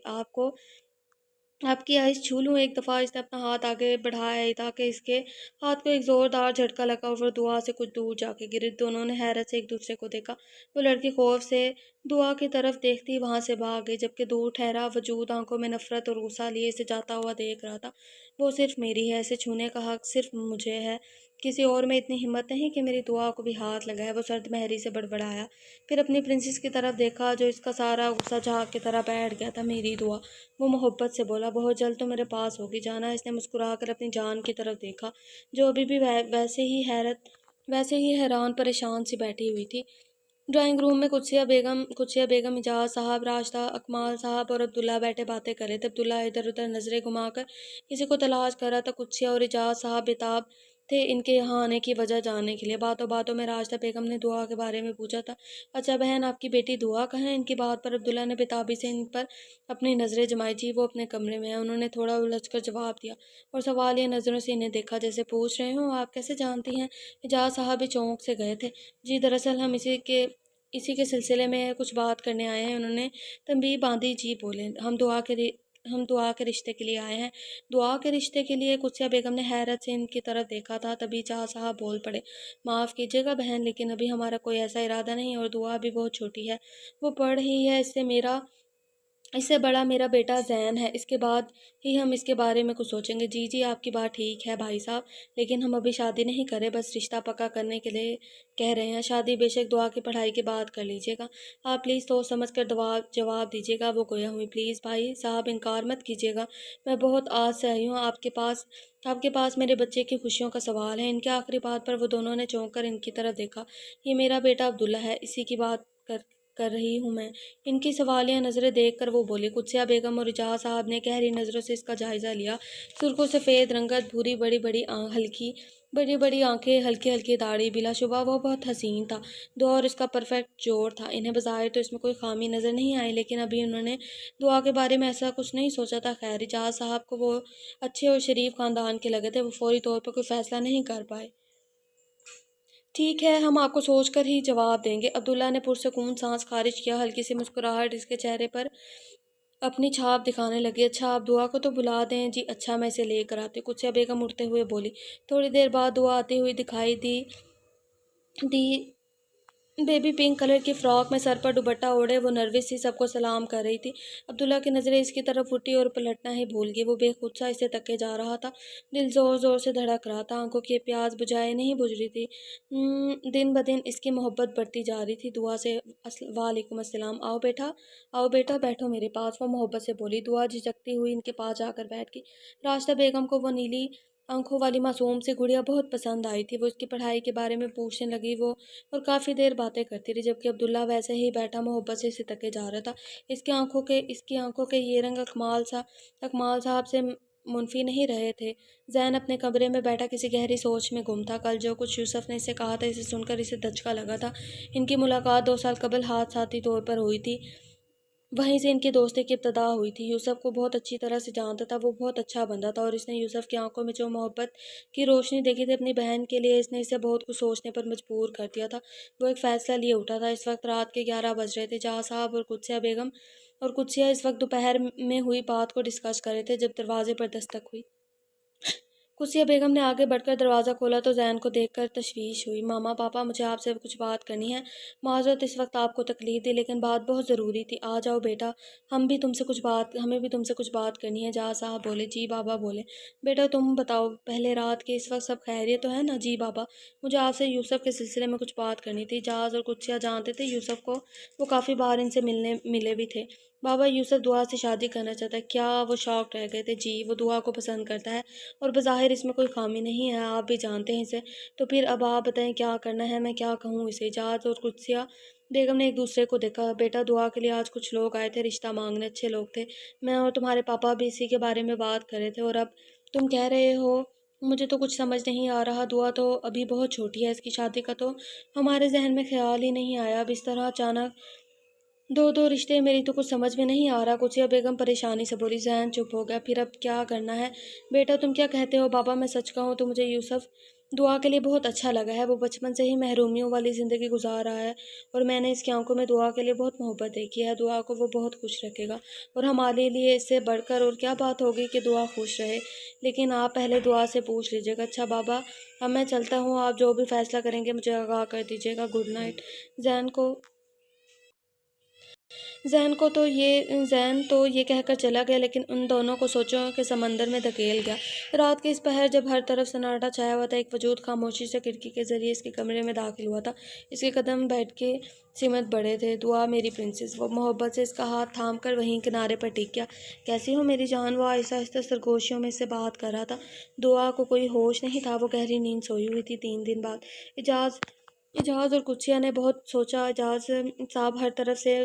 आपकी आइस छू लूँ? एक दफ़ा इसने अपना हाथ आगे बढ़ाया ताकि इसके हाथ को एक ज़ोरदार झटका लगा और दुआ से कुछ दूर जाके गिरी। दोनों ने हैरत से एक दूसरे को देखा। वो लड़की खौफ से दुआ की तरफ देखती वहाँ से भाग गई, जबकि दूर ठहरा वजूद आंखों में नफरत और गुस्सा लिए इसे जाता हुआ देख रहा था। वो सिर्फ मेरी है, इसे छूने का हक सिर्फ मुझे है, किसी और में इतनी हिम्मत नहीं कि मेरी दुआ को भी हाथ लगाए। वो सर्द महरी से बड़बड़ाया, फिर अपनी प्रिंसेस की तरफ देखा जो इसका सारा गुस्सा झाग की तरह बैठ गया था। मेरी दुआ। वो मोहब्बत से बोला। बहुत जल्द तो मेरे पास होगी जाना। इसने मुस्कुराकर अपनी जान की तरफ देखा, जो अभी भी वैसे ही हैरान परेशान सी बैठी हुई थी। ड्राइंग रूम में कुtsiया बेगम, इजाज साहब, राशिदा, अकमाल साहब और अब्दुल्ला बैठे बातें कर रहे थे। अब्दुल्ला इधर उधर नजरें घुमाकर किसी को तलाश कर रहा था। कुtsiया और इजाज साहब बेताब थे इनके यहाँ आने की वजह जानने के लिए। बातों बातों में राशिदा बेगम ने दुआ के बारे में पूछा था। अच्छा बहन, आपकी बेटी दुआ कहाँ है? इनकी बात पर अब्दुल्ला ने बेताबी से इन पर अपनी नज़रें जमाई। जी वो अपने कमरे में है, उन्होंने थोड़ा उलझ कर जवाब दिया और सवाल ये नज़रों से इन्हें देखा जैसे पूछ रहे हो आप कैसे जानती हैं? इजाज साहब भी चौंक से गए थे। जी दरअसल हम इसी के सिलसिले में कुछ बात करने आए हैं, उन्होंने तंबीह बांधी। जी बोले। हम दुआ के रिश्ते के लिए आए हैं। दुआ के रिश्ते के लिए? कुtsiया बेगम ने हैरत से इनकी तरफ देखा था, तभी चाह साहब बोल पड़े। माफ़ कीजिएगा बहन, लेकिन अभी हमारा कोई ऐसा इरादा नहीं और दुआ भी बहुत छोटी है, वो पढ़ रही है। इससे बड़ा मेरा बेटा ज़ैन है, इसके बाद ही हम इसके बारे में कुछ सोचेंगे। जी आपकी बात ठीक है भाई साहब, लेकिन हम अभी शादी नहीं करें, बस रिश्ता पक्का करने के लिए कह रहे हैं। शादी बेशक दुआ की पढ़ाई के बाद कर लीजिएगा। आप प्लीज़ सोच समझ कर जवाब दीजिएगा। वो गोया हुई। प्लीज़ भाई साहब इनकार मत कीजिएगा, मैं बहुत आस से आई हूँ आपके पास मेरे बच्चे की खुशियों का सवाल है। इनके आखिरी बात पर वो दोनों ने चौंक कर इनकी तरफ देखा। ये मेरा बेटा अब्दुल्ला है, इसी की बात कर रही हूँ मैं। इनकी सवालिया नज़रें देखकर वो बोली। कुtsiया बेगम और इजाज़ साहब ने गहरी नज़रों से इसका जायज़ा लिया। सुर्खों सफ़ेद रंगत, भूरी बड़ी बड़ी आंखें, हल्की हल्की दाढ़ी, बिलाशुबा वो बहुत हसीन था। दुआ और इसका परफेक्ट जोड़ था। इन्हें बज़ाहिर तो इसमें कोई खामी नज़र नहीं आई, लेकिन अभी उन्होंने दुआ के बारे में ऐसा कुछ नहीं सोचा था। खैर, इजाज़ साहब को वो अच्छे और शरीफ ख़ानदान के लगे थे, वो फौरी तौर पर कोई फ़ैसला नहीं कर पाए। ठीक है, हम आपको सोचकर ही जवाब देंगे। अब्दुल्ला ने पुरसकून सांस खारिज किया, हल्की सी मुस्कुराहट इसके चेहरे पर अपनी छाप दिखाने लगी। अच्छा आप दुआ को तो बुला दें। जी अच्छा, मैं इसे लेकर आती हूँ। कुtsiया बेगम उठते हुए बोली। थोड़ी देर बाद दुआ आती हुई दिखाई दी दी बेबी पिंक कलर की फ्रॉक में सर पर दुपट्टा ओढ़े वो नर्वस सी सबको सलाम कर रही थी। अब्दुल्ला की नज़रें इसकी तरफ उठी और पलटना ही भूल गई। वो बेखुद सा इसे तके जा रहा था। दिल ज़ोर ज़ोर से धड़क रहा था। आंखों की प्यास बुझाए नहीं बुझ रही थी। दिन ब दिन इसकी मोहब्बत बढ़ती जा रही थी। दुआ से वालेकुम अस्सलाम, आओ बेटा बैठो मेरे पास, वो मोहब्बत से बोली। दुआ झिझकती हुई इनके पास जाकर बैठ गई। राशिदा बेगम को वो नीली आंखों वाली मासूम सी गुड़िया बहुत पसंद आई थी। वो उसकी पढ़ाई के बारे में पूछने लगी और काफ़ी देर बातें करती रही, जबकि अब्दुल्ला वैसे ही बैठा मोहब्बत से सितके जा रहा था। इसकी आंखों के ये रंग अकमाल साहब से मुनफी नहीं रहे थे। जैन अपने कमरे में बैठा किसी गहरी सोच में गुम था। कल जो कुछ यूसुफ ने इसे कहा था, इसे सुनकर इसे धचका लगा था। इनकी मुलाकात 2 साल कबल हादसाती तौर पर हुई थी। वहीं से इनकी दोस्ती की इब्तदा हुई थी। यूसुफ को बहुत अच्छी तरह से जानता था। वो बहुत अच्छा बंदा था और इसने यूसुफ की आंखों में जो मोहब्बत की रोशनी देखी थी अपनी बहन के लिए, इसने इसे बहुत कुछ सोचने पर मजबूर कर दिया था। वो एक फ़ैसला लिए उठा था। इस वक्त रात के 11 बज रहे थे। जहाँ साहब और कुदसिया इस वक्त दोपहर में हुई बात को डिस्कस कर रहे थे जब दरवाजे पर दस्तक हुई। कुसिया बेगम ने आगे बढ़कर दरवाज़ा खोला तो जैन को देखकर तशवीश हुई। मामा पापा, मुझे आपसे कुछ बात करनी है। माजरत इस वक्त आपको तकलीफ दी, लेकिन बात बहुत ज़रूरी थी। आ जाओ बेटा, हमें भी तुमसे कुछ बात करनी है। जहाँ साहब बोले। जी बाबा बोले। बेटा तुम बताओ, पहले रात के इस वक्त सब खैरियत तो है ना? जी बाबा, मुझे आपसे यूसुफ के सिलसिले में कुछ बात करनी थी। जहाज़ और कुसिया जानते थे यूसुफ को, वो काफ़ी बार इनसे मिले भी थे। बाबा, यूसुफ दुआ से शादी करना चाहता है। क्या? वो शॉक रह गए थे। जी, वो दुआ को पसंद करता है और बज़ाहिर इसमें कोई ख़ामी नहीं है, आप भी जानते हैं इसे। तो फिर अब आप बताएं क्या करना है, मैं क्या कहूँ इसे? इजाज़ और कुदसिया बेगम ने एक दूसरे को देखा। बेटा, दुआ के लिए आज कुछ लोग आए थे रिश्ता मांगने, अच्छे लोग थे। मैं और तुम्हारे पापा भी इसी के बारे में बात कर रहे थे और अब तुम कह रहे हो, मुझे तो कुछ समझ नहीं आ रहा। दुआ तो अभी बहुत छोटी है, इसकी शादी का तो हमारे जहन में ख्याल ही नहीं आया। अब इस तरह अचानक दो दो रिश्ते, मेरी तो कुछ समझ में नहीं आ रहा। कुचिया बेगम परेशानी से बोली। जैन चुप हो गया। फिर अब क्या करना है? बेटा तुम क्या कहते हो? बाबा, मैं सच कहूँ तो मुझे यूसुफ दुआ के लिए बहुत अच्छा लगा है। वो बचपन से ही महरूमियों वाली ज़िंदगी गुजार रहा है और मैंने इसकी आंखों में दुआ के लिए बहुत मोहब्बत देखी है। दुआ को वो बहुत खुश रखेगा और हमारे लिए इससे बढ़कर और क्या बात होगी कि दुआ खुश रहे। लेकिन आप पहले दुआ से पूछ लीजिएगा। अच्छा बाबा, अब मैं चलता हूँ, आप जो भी फैसला करेंगे मुझे आगाह कर दीजिएगा। Good night. जैन को जैन तो ये कहकर चला गया, लेकिन उन दोनों को सोचों के समंदर में धकेल गया। रात के इस पहर जब हर तरफ सन्नाटा छाया हुआ था, एक वजूद खामोशी से खिड़की के जरिए इसके कमरे में दाखिल हुआ था। इसके कदम बैठ के सिमट बड़े थे। दुआ मेरी प्रिंसेस। वो मोहब्बत से इसका हाथ थाम कर वहीं किनारे पर टिक गया। कैसी हो मेरी जान? वो आहिस्ता आहिस्ता सरगोशियों में से बात कर रहा था। दुआ को कोई होश नहीं था। वो गहरी नींद सोई हुई थी। 3 दिन बाद इजाज़ इजाज़ और कुचिया ने बहुत सोचा। इजाज़ साहब हर तरफ से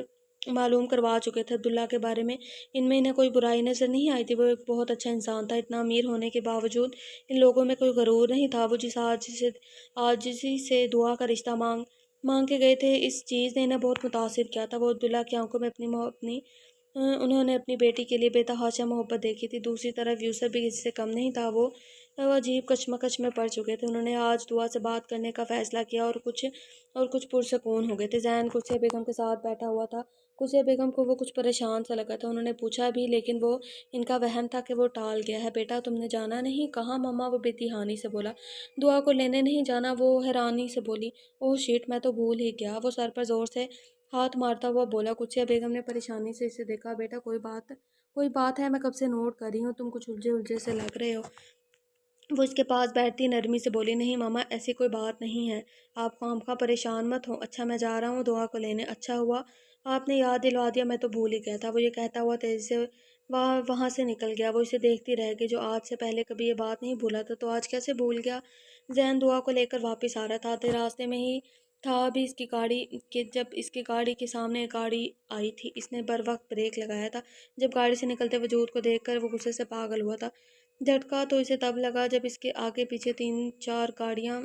मालूम करवा चुके थे अब्दुल्ला के बारे में। इनमें इन्हें कोई बुराई नज़र नहीं आई थी। वो एक बहुत अच्छा इंसान था। इतना अमीर होने के बावजूद इन लोगों में कोई गरूर नहीं था। वो जिस आजिज़ी से दुआ का रिश्ता मांग मांग के गए थे, इस चीज़ ने इन्हें बहुत मुतासिर किया था। वो अब्दुल्ला की आंखों में उन्होंने अपनी बेटी के लिए बेतहाशा मोहब्बत देखी थी। दूसरी तरफ यूसुफ भी किसी से कम नहीं था। वो अजीब कशमकश में पड़ चुके थे। उन्होंने आज दुआ से बात करने का फ़ैसला किया और कुछ पुरसकून हो गए थे। जैन कुर्सिया बेगम के साथ बैठा हुआ था। कुर्सिया बेगम को वो कुछ परेशान सा लगा था। उन्होंने पूछा भी, लेकिन वो इनका वहम था कि वो टाल गया है। बेटा तुमने जाना नहीं? कहाँ मम्मा? वो बेतिहानी से बोला। दुआ को लेने नहीं जाना? वो हैरानी से बोली। ओह शिट, मैं तो भूल ही गया। वो सर पर ज़ोर से हाथ मारता हुआ बोला। कुर्सिया बेगम ने परेशानी से इसे देखा। बेटा कोई बात है, मैं कब से नोट कर रही हूँ, तुम कुछ उलझे उलझे से लग रहे हो। वो इसके पास बैठती नरमी से बोली। नहीं मामा, ऐसी कोई बात नहीं है, आप खामखा परेशान मत हो। अच्छा मैं जा रहा हूँ दुआ को लेने। अच्छा हुआ आपने याद दिलवा दिया, मैं तो भूल ही गया था। वो ये कहता हुआ तेजी से वहाँ से निकल गया। वो इसे देखती रह गई। जो आज से पहले कभी ये बात नहीं भूला था, तो आज कैसे भूल गया? जैन दुआ को लेकर वापस आ रहा था। आधे रास्ते में ही था अभी जब इसकी गाड़ी के सामने एक गाड़ी आई थी। इसने बर वक्त ब्रेक लगाया था। जब गाड़ी से निकलते वजूद को देखकर वो गुस्से से पागल हुआ था। झटका तो इसे तब लगा जब इसके आगे पीछे 3-4 गाड़ियां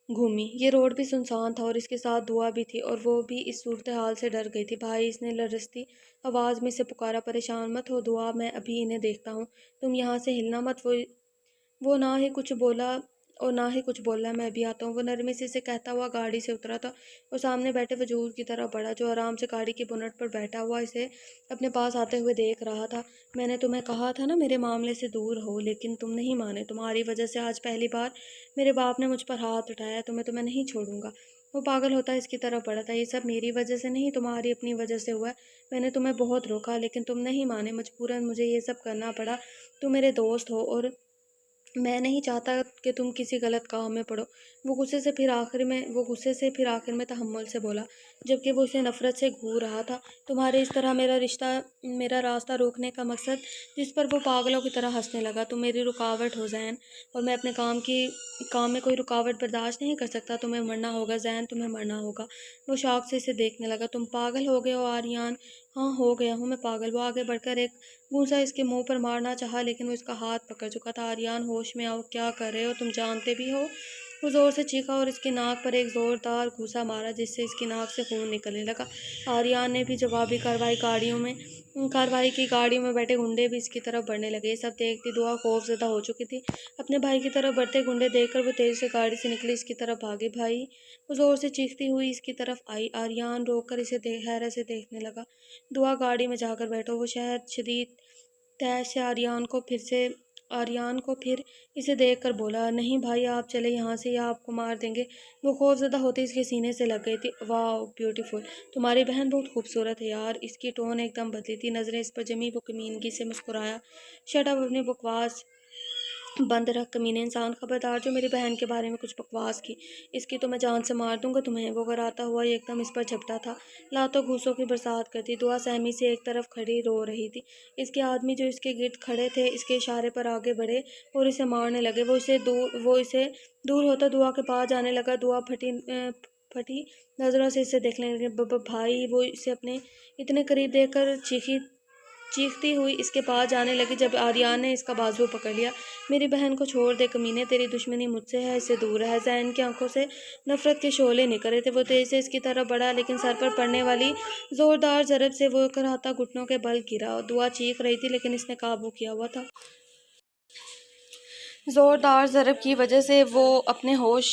घूमी। ये रोड भी सुनसान था और इसके साथ दुआ भी थी, और वो भी इस सूरत हाल से डर गई थी। भाई, इसने लरजती आवाज़ में से पुकारा, परेशान मत हो दुआ, मैं अभी इन्हें देखता हूँ, तुम यहाँ से हिलना मत। वो ना ही कुछ बोला और ना ही कुछ बोला। मैं अभी आता हूँ। वो नरमी से इसे कहता हुआ गाड़ी से उतरा था और सामने बैठे वजूद की तरफ बढ़ा, जो आराम से गाड़ी की बोनट पर बैठा हुआ इसे अपने पास आते हुए देख रहा था। मैंने तुम्हें कहा था ना मेरे मामले से दूर हो, लेकिन तुम नहीं माने। तुम्हारी वजह से आज पहली बार मेरे बाप ने मुझ पर हाथ उठाया। तुम्हें तो मैं नहीं छोड़ूंगा। وہ پاگل ہوتا اس کی طرف بڑھا تھا۔ یہ سب میری وجہ سے نہیں، تمہاری اپنی وجہ سے ہوا ہے۔ میں نے تمہیں بہت روکا لیکن تم نہیں مانے، مجبوراً مجھے یہ سب کرنا پڑا۔ تم میرے دوست ہو اور میں نہیں چاہتا کہ تم کسی غلط کام میں پڑو۔ وہ غصے سے پھر آخر میں تحمل سے بولا، جبکہ وہ اسے نفرت سے گھور رہا تھا، تمہارے اس طرح میرا راستہ روکنے کا مقصد؟ جس پر وہ پاگلوں کی طرح ہنسنے لگا۔ تم میری رکاوٹ ہو زین، اور میں اپنے کام میں کوئی رکاوٹ برداشت نہیں کر سکتا۔ تمہیں مرنا ہوگا زین، تمہیں مرنا ہوگا۔ وہ شوق سے اسے دیکھنے لگا۔ تم پاگل ہو گئے ہو آریان؟ ہاں ہو گیا ہوں میں پاگل۔ وہ آگے بڑھ کر ایک گھونسا اس کے منہ پر مارنا چاہا لیکن وہ اس کا ہاتھ پکڑ چکا تھا۔ آریان ہوش میں آؤ، کیا کر رہے ہو تم؟ جانتے بھی ہو؟ وہ زور سے چیخا اور اس کی ناک پر ایک زوردار گھوسا مارا جس سے اس کی ناک سے خون نکلنے لگا۔ آریان نے بھی جوابی کارروائی کی۔ گاڑیوں میں بیٹھے گنڈے بھی اس کی طرف بڑھنے لگے۔ یہ سب دیکھتی دعا خوف زدہ ہو چکی تھی۔ اپنے بھائی کی طرف بڑھتے گنڈے دیکھ کر وہ تیزی سے گاڑی سے نکلی، اس کی طرف بھاگی۔ بھائی! وہ زور سے چیختی ہوئی اس کی طرف آئی۔ آریان روک کر اسے حیرت سے دیکھنے لگا۔ دعا گاڑی میں جا کر بیٹھو۔ وہ شدید تیش سے آریان کو پھر اسے دیکھ کر بولا، نہیں بھائی آپ چلے یہاں سے یا آپ کو مار دیں گے۔ وہ خوف زدہ ہوتی اس کے سینے سے لگ گئی تھی۔ واو بیوٹیفل، تمہاری بہن بہت خوبصورت ہے یار۔ اس کی ٹون ایک دم بدلی تھی، نظریں اس پر جمی۔ وہ کمینگی سے مسکرایا۔ شٹ اپ، اپنی بکواس بند رکھ کمینے انسان، خبردار جو میری بہن کے بارے میں کچھ بکواس کی، اس کی تو میں جان سے مار دوں گا تمہیں۔ وہ گھراتا ہوا ایک دم اس پر جھپٹا تھا، لاتوں گھوسوں کی برسات کرتی۔ دعا سہمی سے ایک طرف کھڑی رو رہی تھی۔ اس کے آدمی جو اس کے گرد کھڑے تھے اس کے اشارے پر آگے بڑھے اور اسے مارنے لگے۔ وہ اسے دور ہوتا دعا کے پاس جانے لگا۔ دعا پھٹی نظروں سے اسے دیکھنے لگی۔ بھائی! وہ اسے اپنے اتنے قریب دیکھ کر چیختی ہوئی اس کے پاس جانے لگی جب آریان نے اس کا بازو پکڑ لیا۔ میری بہن کو چھوڑ دے کمینے، تیری دشمنی مجھ سے ہے، اس سے دور رہ۔ زین کی آنکھوں سے نفرت کے شعلے نکل رہے تھے۔ وہ تیزی سے اس کی طرف بڑھا لیکن سر پر پڑنے والی زوردار ضرب سے وہ کراہتا گھٹنوں کے بل گرا۔ دعا چیخ رہی تھی لیکن اس نے قابو کیا ہوا تھا۔ زوردار ضرب کی وجہ سے وہ اپنے ہوش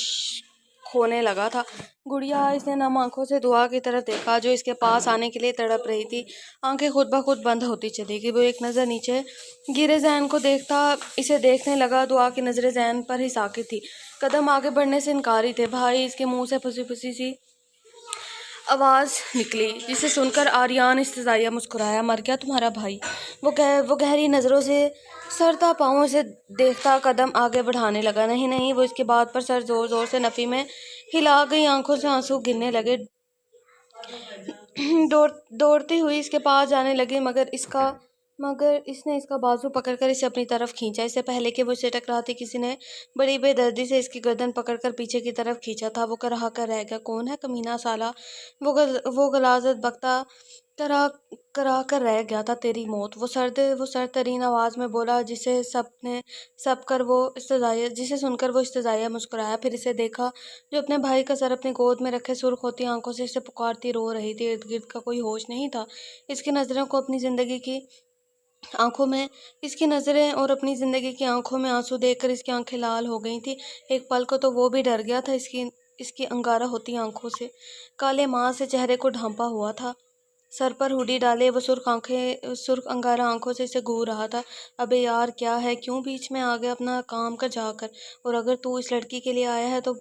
کھونے لگا تھا۔ گڑیا! اس نے نم آنکھوں سے دعا کی طرف دیکھا جو اس کے پاس آنے کے لیے تڑپ رہی تھی۔ آنکھیں خود بخود بند ہوتی چلی گئی۔ وہ ایک نظر نیچے گرے زین کو دیکھتا اسے دیکھنے لگا۔ دعا کی نظریں زین پر ہی ساکت تھی، قدم آگے بڑھنے سے انکاری تھے۔ بھائی! اس کے منہ سے پھسی سی آواز نکلی جسے سن کر آریان استہزائیہ مسکرایا۔ مر گیا تمہارا بھائی؟ وہ گہری نظروں سے سر تا پاؤں اسے دیکھتا قدم آگے بڑھانے لگا۔ نہیں نہیں، وہ اس کی بات پر سر زور زور سے نفی میں ہلا گئی۔ آنکھوں سے آنسو گرنے لگے۔ دوڑتی ہوئی اس کے پاس جانے لگی مگر اس نے اس کا بازو پکڑ کر اسے اپنی طرف کھینچا۔ اس سے پہلے کہ وہ اسے ٹکراتی کسی نے بڑی بے دردی سے اس کی گردن پکڑ کر پیچھے کی طرف کھینچا تھا۔ وہ کراہ کر رہ گیا، کون ہے کمینہ سالہ؟ وہ غلاظت بکتا کرا کر رہ گیا تھا، تیری موت۔ وہ سرد ترین آواز میں بولا جسے سن کر وہ استہزائیہ مسکرایا۔ پھر اسے دیکھا جو اپنے بھائی کا سر اپنی گود میں رکھے سرخ ہوتی آنکھوں سے اسے پکارتی رو رہی تھی۔ ارد گرد کا کوئی ہوش نہیں تھا۔ اس کی نظریں اور اپنی زندگی کی آنکھوں میں آنسو دیکھ کر اس کی آنکھیں لال ہو گئی تھیں۔ ایک پل کو تو وہ بھی ڈر گیا تھا اس کی انگارہ ہوتی آنکھوں سے۔ کالے ماں سے چہرے کو ڈھانپا ہوا تھا، سر پر ہوڈی ڈالے وہ سرخ انگارہ آنکھوں سے اسے گھور رہا تھا۔ ابے یار کیا ہے، کیوں بیچ میں آ گیا اپنا کام کر جا کر؟ اور اگر تو اس لڑکی کے لیے آیا ہے تو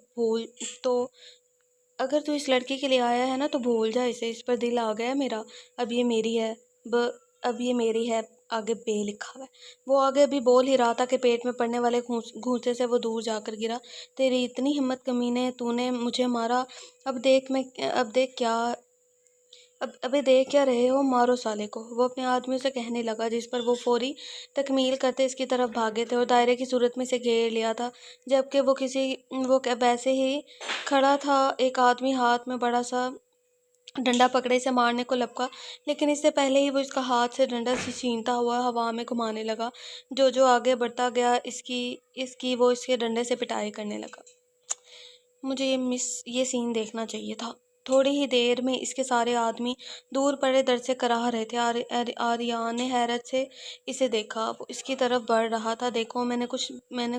بھول جا اسے، اس پر دل آ گیا میرا۔ اب یہ میری ہے، آگے بے لکھا ہوا ہے۔ وہ آگے ابھی بول ہی رہا تھا کہ پیٹ میں پڑنے والے گھونسے سے وہ دور جا کر گرا۔ تیری اتنی ہمت کمینے، تو نے مجھے مارا۔ ابے دیکھ کیا رہے ہو، مارو سالے کو۔ وہ اپنے آدمیوں سے کہنے لگا جس پر وہ فوری تکمیل کرتے اس کی طرف بھاگے تھے اور دائرے کی صورت میں اسے گھیر لیا تھا جبکہ وہ ویسے ہی کھڑا تھا۔ ایک آدمی ہاتھ میں بڑا سا ڈنڈا پکڑے اسے مارنے کو لپکا لیکن اس سے پہلے ہی وہ اس کا ہاتھ سے ڈنڈا چھینتا ہوا ہوا میں گھمانے لگا۔ جو آگے بڑھتا گیا وہ اس کے ڈنڈے سے پٹائی کرنے لگا۔ مجھے یہ سین دیکھنا چاہیے تھا۔ تھوڑی ہی دیر میں اس کے سارے آدمی دور پڑے درد سے کراہ رہے تھے۔ آریان نے حیرت سے اسے دیکھا، وہ اس کی طرف بڑھ رہا تھا۔ دیکھو میں نے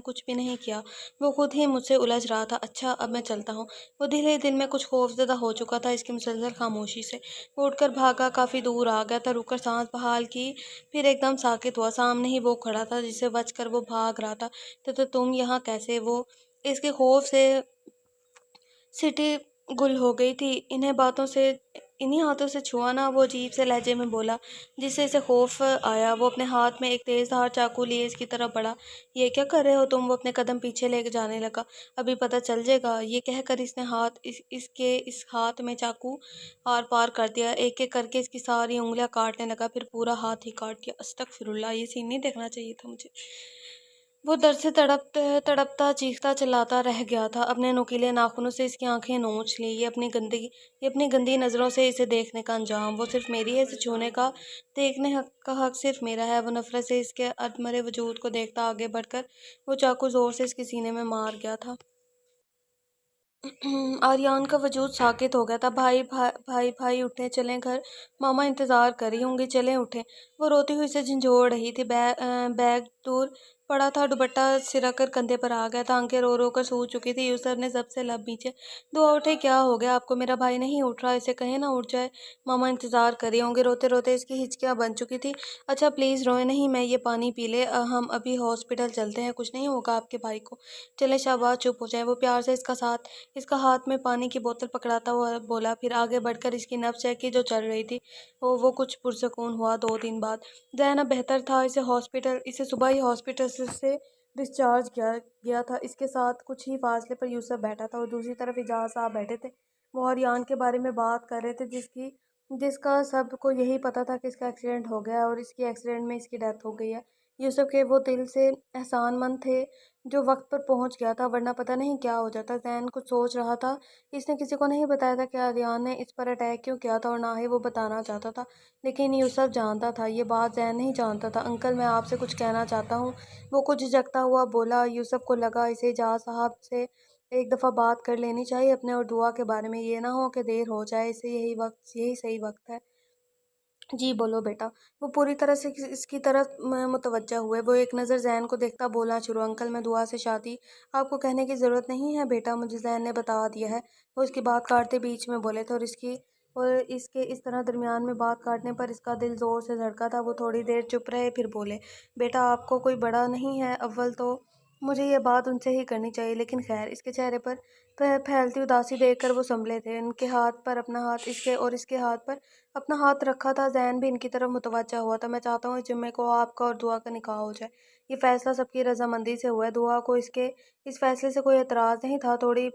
کچھ بھی نہیں کیا، وہ خود ہی مجھ سے الجھ رہا تھا۔ اچھا اب میں چلتا ہوں۔ وہ دل ہی دل میں کچھ خوف زدہ ہو چکا تھا اس کی مسلسل خاموشی سے۔ وہ اٹھ کر بھاگا، کافی دور آ گیا تھا، رک کر سانس بحال کی، پھر ایک دم ساکت ہوا۔ سامنے ہی وہ کھڑا تھا جسے بچ کر وہ بھاگ رہا تھا۔ تو تم یہاں کیسے؟ وہ اس کے خوف سے गुल हो गई थी। इन्हीं हाथों से छुआ ना, वो अजीब से लहजे में बोला, जिससे इसे खौफ आया। वो अपने हाथ में एक तेज धार चाकू लिए इसकी तरफ बढ़ा। ये क्या कर रहे हो तुम? वो अपने कदम पीछे लेके जाने लगा। अभी पता चल जाएगा। ये कहकर इसने इसके इस हाथ में चाकू आर पार कर दिया। एक एक करके इसकी सारी उंगलियां काटने लगा, फिर पूरा हाथ ही काट दिया। अस्तगफिरुल्लाह, ये सीन नहीं देखना चाहिए था मुझे। वो दर्द से तड़पता चीखता चिल्लाता रह गया था। अपने नुकीले नाखूनों से इसकी आंखें नोच ली। ये अपनी गंदी नज़रों से इसे देखने का अंजाम। वो सिर्फ मेरी है, इसे छूने का, का हक सिर्फ मेरा है। वो नफरत से इसके अधमरे वजूद को देखता आगे बढ़कर वो चाकू जोर से इसके सीने में मार गया था। आर्यान का वजूद साकित हो गया था। भाई भाई भाई भाई उठे, चलें घर, मामा इंतज़ार कर रही होंगी, चलें उठें। वो रोती हुई से झंझोड़ रही थी। बैग दूर पड़ा था, दुपट्टा सिरक कर कंधे पर आ गया था। आंखें रो रो कर सूज चुकी थी। यूसर ने सबसे लब नीचे। दुआ उठे, क्या हो गया आपको? मेरा भाई नहीं उठ रहा, इसे कहें ना उठ जाए। मामा इंतज़ार कर रही होंगी। रोते रोते इसकी हिचकियाँ बन चुकी थी। अच्छा प्लीज़ रोए नहीं, मैं ये पानी पी ले, हम अभी हॉस्पिटल चलते हैं, कुछ नहीं होगा आपके भाई को। चले शाबाश, चुप हो जाए। वो प्यार से इसका हाथ में पानी की बोतल पकड़ाता हुआ बोला, फिर आगे बढ़कर इसकी नब्ज़ चेक की जो चल रही थी। वो कुछ पुरसकून हुआ। 2 दिन बाद जैना बेहतर था। इसे सुबह ही हॉस्पिटल से डिस्चार्ज किया गया था। इसके साथ कुछ ही फासले पर यूसुफ बैठा था और दूसरी तरफ इजाज़ साहब बैठे थे। वो हरियान के बारे में बात कर रहे थे, जिसका सबको यही पता था कि इसका एक्सीडेंट हो गया है और इसकी एक्सीडेंट में इसकी डेथ हो गई है। यूसुफ के वो दिल से एहसानमंद थे जो वक्त पर पहुंच गया था, वरना पता नहीं क्या हो जाता। जैन कुछ सोच रहा था। इसने किसी को नहीं बताया था कि आर्यन ने इस पर अटैक क्यों किया था, और ना ही वो बताना चाहता था। लेकिन यूसुफ जानता था। ये बात जैन नहीं जानता था। अंकल, मैं आपसे कुछ कहना चाहता हूँ। वो कुछ झिझकता हुआ बोला। यूसुफ को लगा इसे इजाज़ साहब से एक दफ़ा बात कर लेनी चाहिए अपने और दुआ के बारे में। ये ना हो कि देर हो जाए। इसे यही सही वक्त है। जी बोलो बेटा। वो पूरी तरह से इसकी तरफ मुतवज्जा हुए। वो एक नज़र जैन को देखता बोलना शुरू, अंकल मैं दुआ से शादी आपको कहने की ज़रूरत नहीं है बेटा, मुझे जैन ने बता दिया है। वो इसकी बात काटते बीच में बोले थे, और इसके इस तरह दरमियान में बात काटने पर इसका दिल ज़ोर से धड़का था। वो थोड़ी देर चुप रहे, फिर बोले, बेटा आपको कोई बड़ा नहीं है। अव्वल तो मुझे ये बात उनसे ही करनी चाहिए, लेकिन खैर। इसके चेहरे पर फैलती उदासी देखकर वो संभले थे। इनके हाथ पर अपना हाथ इसके हाथ पर अपना हाथ रखा था। जैन भी इनकी तरफ मुतवज्जा हुआ था। मैं चाहता हूँ इस जुम्मे को आपका और दुआ का निकाह हो जाए। ये फैसला सबकी रजामंदी से हुआ है। दुआ को इस फैसले से कोई एतराज़ नहीं था। थोड़ी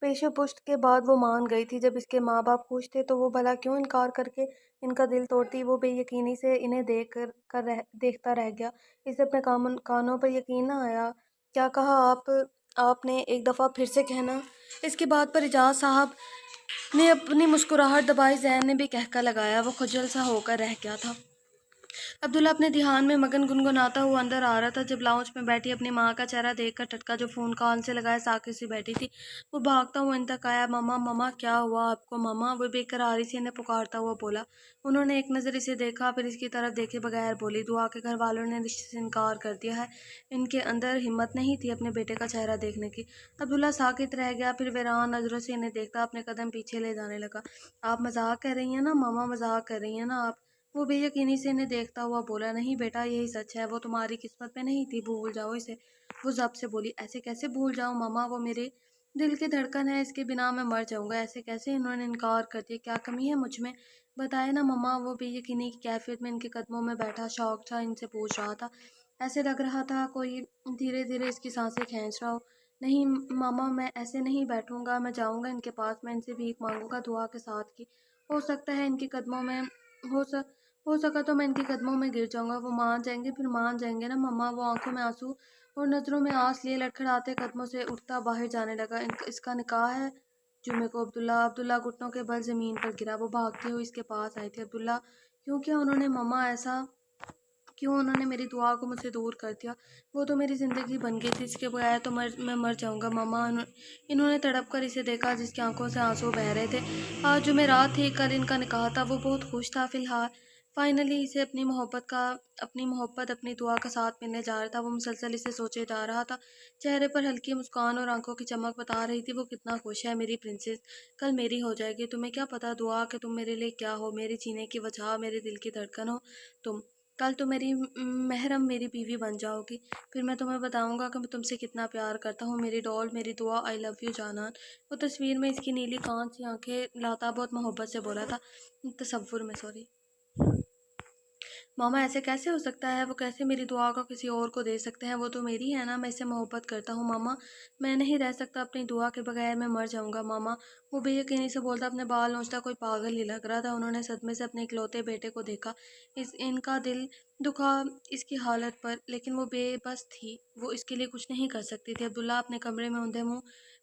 पेशे पुश्त के बाद वो मान गई थी। जब इसके माँ बाप खुश थे तो वो भला क्यों इनकार करके इनका दिल तोड़ती। वो बेयकीनी से इन्हें देखता रह गया। इसे अपने कानों पर यकीन न आया। क्या कहा आपने? एक दफ़ा फिर से कहना। इसकी बात पर इजाज़ साहब ने अपनी मुस्कुराहट दबाई। जैन ने भी कहका लगाया। वो खुजल सा होकर रह गया था। अब्दुल्ला अपने ध्यान में मगन गुनगुनाता हुआ अंदर आ रहा था। जब लाउंज में बैठी अपनी माँ का चेहरा देखकर टटका, जो फ़ोन कान से लगाए साकिब सी बैठी थी, वो भागता हुआ इन तक आया। मामा मामा क्या हुआ आपको मामा? वो बेकरारी से इन्हें पुकारता हुआ बोला। उन्होंने एक नज़र इसे देखा, फिर इसकी तरफ देखे बगैर बोली, दुआ के घर वालों ने रिश्ते से इनकार कर दिया है। इनके अंदर हिम्मत नहीं थी अपने बेटे का चेहरा देखने की। अब्दुल्ला साकित रह गया, फिर वीरान नज़रों से इन्हें देखता अपने कदम पीछे ले जाने लगा। आप मजाक कर रही हैं ना मामा, मजाक कर रही हैं ना आप? वो बेयकीनी से इन्हें देखता हुआ बोला, नहीं बेटा यही सच है। वो तुम्हारी किस्मत में नहीं थी, भूल जाओ इसे। वो जब से बोली, ऐसे कैसे भूल जाऊं मामा? वो मेरे दिल की धड़कन है, इसके बिना मैं मर जाऊंगा। ऐसे कैसे इन्होंने इनकार कर दिया? क्या कमी है मुझ में? बताए ना मामा। वो बेयकीनी की कैफियत में इनके कदमों में बैठा शौक था इनसे पूछ रहा था। ऐसे लग रहा था कोई धीरे धीरे इसकी सांसें खींच रहा हो। नहीं मामा, मैं ऐसे नहीं बैठूंगा, मैं जाऊंगा इनके पास, मैं इनसे भीख मांगूंगा दुआ के साथ की। हो सकता है इनके कदमों में हो सक हो सका तो मैं इनके कदमों में गिर जाऊंगा। वो मान जाएंगे, फिर मान जाएंगे ना मम्मा। वो आंखों में आंसू और नज़रों में आस लिए लड़खड़ाते कदमों से उठता बाहर जाने लगा। इसका निकाह है जुमे को। अब्दुल्ला घुटनों के बल ज़मीन पर गिरा। वो भागते हुए इसके पास आई थी। अब्दुल्ला, क्यों किया उन्होंने मम्मा ऐसा? क्यों उन्होंने मेरी दुआ को मुझसे दूर कर दिया? वो तो मेरी ज़िंदगी बन गई थी, इसके बगैर तो मैं मर जाऊंगा मम्मा। इन्होंने तड़प कर इसे देखा, जिसकी आंखों से आंसू बह रहे थे। आज जुमेरात थी, कल इनका निकाह था। वो बहुत खुश था। फिलहाल फाइनली इसे अपनी मोहब्बत अपनी दुआ का साथ मिलने जा रहा था। वो मुसलसल इसे सोचे जा रहा था। चेहरे पर हल्की मुस्कान और आंखों की चमक बता रही थी वो कितना खुश है। मेरी प्रिंसेस कल मेरी हो जाएगी। तुम्हें क्या पता दुआ कि तुम मेरे लिए क्या हो, मेरे जीने की वजह, मेरे दिल की धड़कन हो तुम। कल तुम मेरी महरम मेरी बीवी बन जाओगी, फिर मैं तुम्हें बताऊंगा कि मैं तुमसे कितना प्यार करता हूँ, मेरी डॉल, मेरी दुआ, आई लव यू जानान। वो तस्वीर में इसकी नीली कांच सी आंखें लाता बहुत मोहब्बत से बोला था, तसव्वुर में, सॉरी। मामा ऐसे कैसे हो सकता है, वो कैसे मेरी दुआ को किसी और को दे सकते हैं, वो तो मेरी है ना, मैं इससे मोहब्बत करता हूँ मामा, मैं नहीं रह सकता अपनी दुआ के बगैर, मैं मर जाऊंगा मामा। वो बेयकीनी से बोलता, अपने बाल नोचता कोई पागल ही लग रहा था। उन्होंने सदमे से अपने इकलौते बेटे को देखा, इनका दिल दुखा इसकी हालत पर, लेकिन वो बेबस थी, वो इसके लिए कुछ नहीं कर सकती थी। अब्दुल्ला अपने कमरे में औंधे मुंह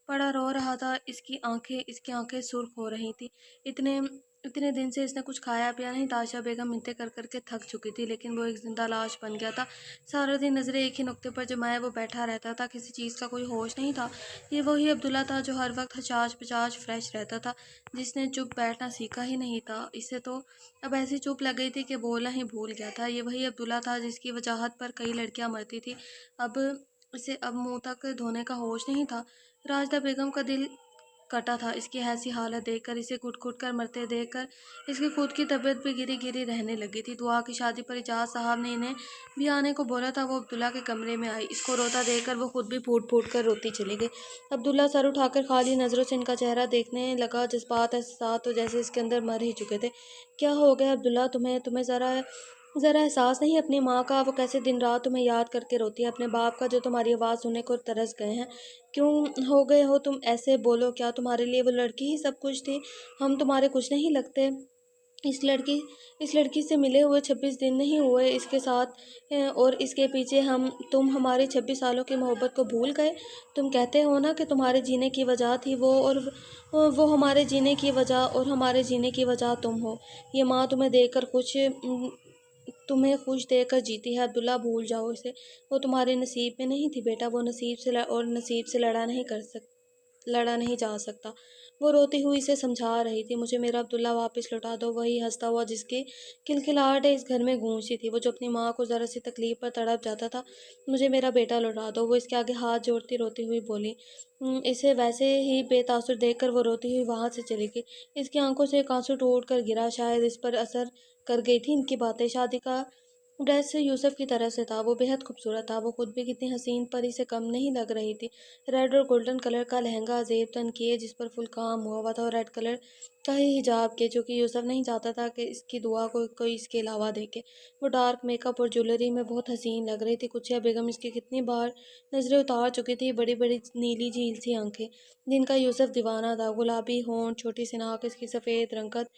पड़ा रो रहा था, इसकी आंखें सुर्ख हो रही थी। इतने इतने दिन से इसने कुछ खाया पिया नहीं। ताशा बेगम मिन्नतें कर करके थक चुकी थी, लेकिन वो एक जिंदा लाश बन गया था। सारा दिन नजरें एक ही नुक्ते पर जमाए वो बैठा रहता था, किसी चीज़ का कोई होश नहीं था। ये वही अब्दुल्ला था जो हर वक्त हचाश पचाश फ्रेश रहता था, जिसने चुप बैठना सीखा ही नहीं था। इसे तो अब ऐसी चुप लग गई थी कि बोलना ही भूल गया था। ये वही अब्दुल्ला था जिसकी वजाहत पर कई लड़कियां मरती थी। अब इसे अब मुंह तक धोने का होश नहीं था। राजदा बेगम का दिल कटा था इसकी ऐसी हालत देखकर, इसे घुट घुट कर मरते देखकर। इसकी खुद की तबीयत भी गिरी गिरी रहने लगी थी। दुआ की शादी पर इजाज साहब ने इन्हें भी आने को बोला था। वो अब्दुल्ला के कमरे में आई, इसको रोता देखकर वो खुद भी फूट फूट कर रोती चली गई। अब्दुल्ला सर उठाकर खाली नजरों से इनका चेहरा देखने लगा, जज्बात एहसास तो जैसे इसके अंदर मर ही चुके थे। क्या हो गया अब्दुल्ला, तुम्हें तुम्हें ज़रा ज़रा एहसास नहीं अपनी माँ का, वो कैसे दिन रात तुम्हें याद करके रोती है, अपने बाप का जो तुम्हारी आवाज़ सुनने को तरस गए हैं। क्यों हो गए हो तुम ऐसे, बोलो, क्या तुम्हारे लिए वो लड़की ही सब कुछ थी? हम तुम्हारे कुछ नहीं लगते? इस लड़की इस लड़की से मिले हुए 26 दिन नहीं हुए इसके साथ, और इसके पीछे तुम हमारी 26 सालों की मोहब्बत को भूल गए। तुम कहते हो ना कि तुम्हारे जीने की वजह थी वो, और वो हमारे जीने की वजह, और हमारे जीने की वजह तुम हो। ये माँ तुम्हें खुश देकर जीती है अब्दुल्ला, भूल जाओ इसे। वो तुम्हारे नसीब में नहीं थी बेटा, वो नसीब से लड़ा नहीं जा सकता। वो रोती हुई इसे समझा रही थी, मुझे मेरा अब्दुल्ला वापस लौटा दो, वही हंसता हुआ जिसकी खिलखिलाहटें इस घर में गूंजती थी, वो जो अपनी माँ को ज़रा सी तकलीफ पर तड़प जाता था। मुझे मेरा बेटा लौटा दो, वो इसके आगे हाथ जोड़ती रोती हुई बोली। इसे वैसे ही बेतासुर देखकर वो रोती हुई वहाँ से चली गई। इसकी आंखों से एक आंसू टूट कर गिरा, शायद इस पर असर कर गई थी इनकी बातें। शादी का ड्रेस यूसुफ की तरह से था, वो बेहद खूबसूरत था, वो खुद भी कितनी हसीन परी से कम नहीं लग रही थी। रेड और गोल्डन कलर का लहंगा जेब तन किए, जिस पर फुल काम हुआ था, और रेड कलर का ही हिजाब के, जो कि यूसुफ नहीं चाहता था कि इसकी दुआ को कोई इसके अलावा देखे। वो डार्क मेकअप और ज्वेलरी में बहुत हसीन लग रही थी। कुचिया बेगम इसकी कितनी बार नजरें उतार चुकी थी, बड़ी बड़ी नीली झील सी आंखें जिनका यूसुफ दीवाना था, गुलाबी होंठ, छोटी सी नाक, इसकी सफ़ेद रंगत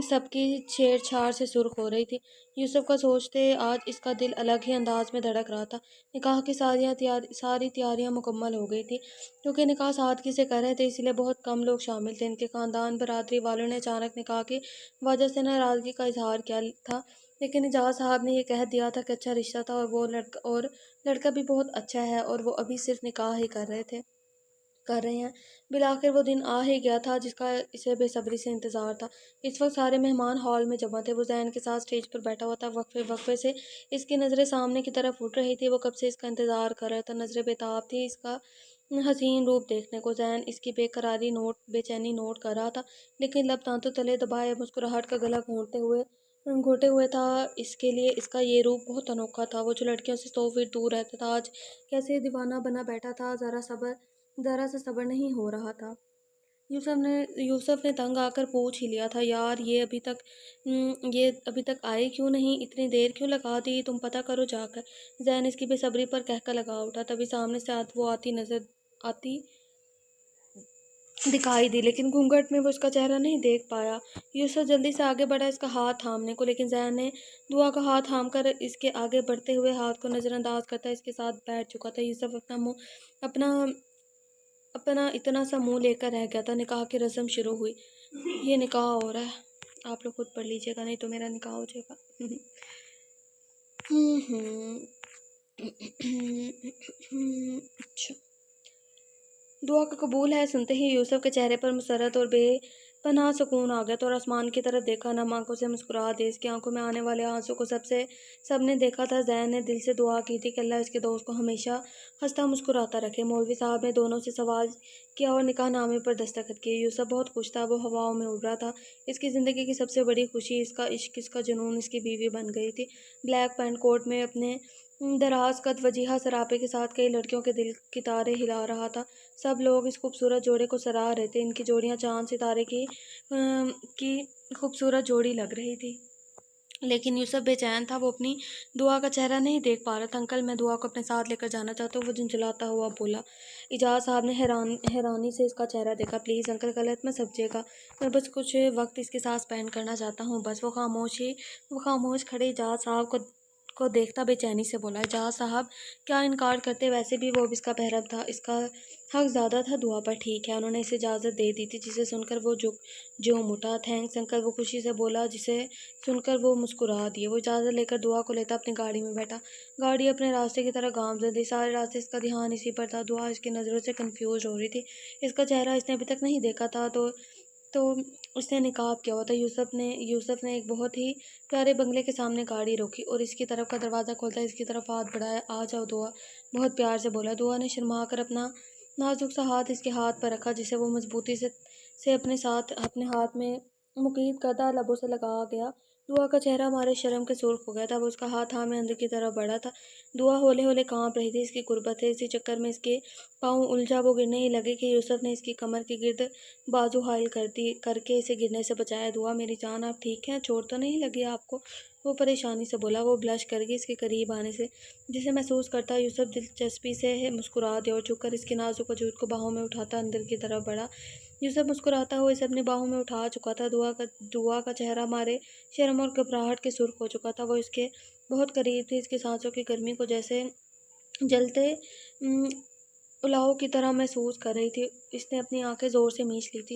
सबकी छेड़छाड़ से सुर्ख हो रही थी। यूसुफ का सोचते आज इसका दिल अलग ही अंदाज में धड़क रहा था। निकाह की सारी तैयारियां मुकम्मल हो गई थी, क्योंकि निकाह सादगी से कर रहे थे, इसलिए बहुत कम लोग शामिल थे। इनके ख़ानदान बरादरी वालों ने अचानक निकाह की वजह से नाराज़गी का इजहार किया था, लेकिन इजाज़ साहब ने यह कह दिया था कि अच्छा रिश्ता था, और लड़का भी बहुत अच्छा है, और वो अभी सिर्फ निकाह ही कर रहे हैं। बिलाखिर वो दिन आ ही गया था जिसका इसे बेसब्री से इंतज़ार था। इस वक्त सारे मेहमान हॉल में जमा थे। वो जैन के साथ स्टेज पर बैठा हुआ था। वक्फे वक्फे से इसकी नज़रें सामने की तरफ उठ रही थी। वो कब से इसका इंतज़ार कर रहा था, नज़रें बेताब थी इसका हसीन रूप देखने को। जैन इसकी बेचैनी नोट कर रहा था, लेकिन लब दांतों तले दबाए मुस्कुराहट का गला घोटे हुए था। इसके लिए इसका ये रूप बहुत अनोखा था। वो जो लड़कियों से 100 फीट दूर रहता था, आज कैसे दीवाना बना बैठा था। ज़रा सा सब्र नहीं हो रहा था। यूसुफ ने तंग आकर पूछ ही लिया था, यार ये अभी तक आए क्यों नहीं, इतनी देर क्यों लगा दी, तुम पता करो जाकर। जैन इसकी बेसब्री पर कहकर लगा उठा। तभी सामने से वो आती दिखाई दी, लेकिन घूंघट में वो उसका चेहरा नहीं देख पाया। यूसुफ जल्दी से आगे बढ़ा इसका हाथ थामने को, लेकिन जैन ने दुआ का हाथ थाम कर इसके आगे बढ़ते हुए हाथ को नज़रअंदाज करता इसके साथ बैठ चुका था। यूसुफ अपना अपना इतना सा मुंह लेकर रह गया था। निकाह की रस्म शुरू हुई। ये निकाह हो रहा है, आप लोग खुद पढ़ लीजिएगा, नहीं तो मेरा निकाह हो जाएगा। अच्छा, दुआ का कबूल है सुनते ही यूसुफ के चेहरे पर मुसरत और पनाह सुकून आ गया तो और आसमान की तरफ देखा, नम आंखों से मुस्कुरा दी। इसकी आंखों में आने वाले आंसू को सबने देखा था। ज़ैन ने दिल से दुआ की थी कि अल्लाह इसके दोस्त को हमेशा हंसता मुस्कुराता रखे। मौलवी साहब ने दोनों से सवाल किया और निकाह नामे पर दस्तखत किए। यूसुफ बहुत खुश था, वो हवाओं में उड़ रहा था। इसकी ज़िंदगी की सबसे बड़ी खुशी इसका इश्क, इसका जुनून इसकी बीवी बन गई थी। ब्लैक पैंट कोट में अपने दराज कद वजीहा सरापे के साथ कई लड़कियों के दिल की तारे हिला रहा था। सब लोग इस खूबसूरत जोड़े को सराह रहे थे। इनकी जोड़ियां चांद सितारे की खूबसूरत जोड़ी लग रही थी। लेकिन यूसुफ बेचैन था, वो अपनी दुआ का चेहरा नहीं देख पा रहा था। अंकल, मैं दुआ को अपने साथ लेकर जाना चाहता हूँ, वो झुंझलाता हुआ बोला। इजाज़ साहब ने हैरानी से इसका चेहरा देखा। प्लीज़ अंकल, गलत मत समझिएगा, मैं बस कुछ वक्त इसके साथ स्पेंड करना चाहता हूँ बस। वो खामोश खड़े इजाज़ साहब को देखता बेचैनी से बोला। इजाज़ साहब क्या इनकार करते, वैसे भी वो अब इसका महरम था, इसका हक ज़्यादा था दुआ पर। ठीक है, उन्होंने इसे इजाज़त दे दी थी, जिसे सुनकर वो जो मुटा। थैंक्स अंकल, वो खुशी से बोला, जिसे सुनकर वो मुस्कुरा दिए। वो इजाज़त लेकर दुआ को लेता अपनी गाड़ी में बैठा। गाड़ी अपने रास्ते की तरफ गामज़द थी। सारे रास्ते इसका ध्यान इसी पर था। दुआ इसकी नज़रों से कंफ्यूज हो रही थी। इसका चेहरा इसने अभी तक नहीं देखा था, तो उसने निकाब किया हुआ था। यूसुफ ने एक बहुत ही प्यारे बंगले के सामने गाड़ी रोकी और इसकी तरफ का दरवाज़ा खोलता इसकी तरफ हाथ बढ़ाया। आ जाओ दुआ, बहुत प्यार से बोला। दुआ ने शर्मा कर अपना नाजुक सा हाथ इसके हाथ पर रखा, जिसे वो मजबूती से अपने हाथ में मुकीद करदा लबों से लगा गया। दुआ का चेहरा हमारे शर्म के सुर्ख हो गया था। वो उसका हाथ में अंदर की तरफ बढ़ा था। दुआ होले होले कांप रही थी। इसकी गुर्बत है, इसी चक्कर में इसके पाँव उलझा वो गिरने ही लगे कि यूसुफ ने इसकी कमर के गिर्द बाजू हाइल करके इसे गिरने से बचाया। दुआ मेरी जान, आप ठीक हैं? चोट तो नहीं लगी आपको? वो परेशानी से बोला। वो ब्लश कर गई इसके करीब आने से, जिसे महसूस करता यूसुफ दिलचस्पी से मुस्कुरा दिया और झुककर इसके नाजुक वजूद को बाहों में उठाता अंदर की तरफ बढ़ा। यूसुफ मुस्कुराता हुआ इसे अपनी बाहों में उठा चुका था। दुआ का चेहरा मारे शर्म और घबराहट के सुर्ख हो चुका था। वो इसके बहुत करीब थी। इसकी सांसों की गर्मी को जैसे जलते उलाऊ की तरह महसूस कर रही थी। इसने अपनी आंखें ज़ोर से मींच ली थी।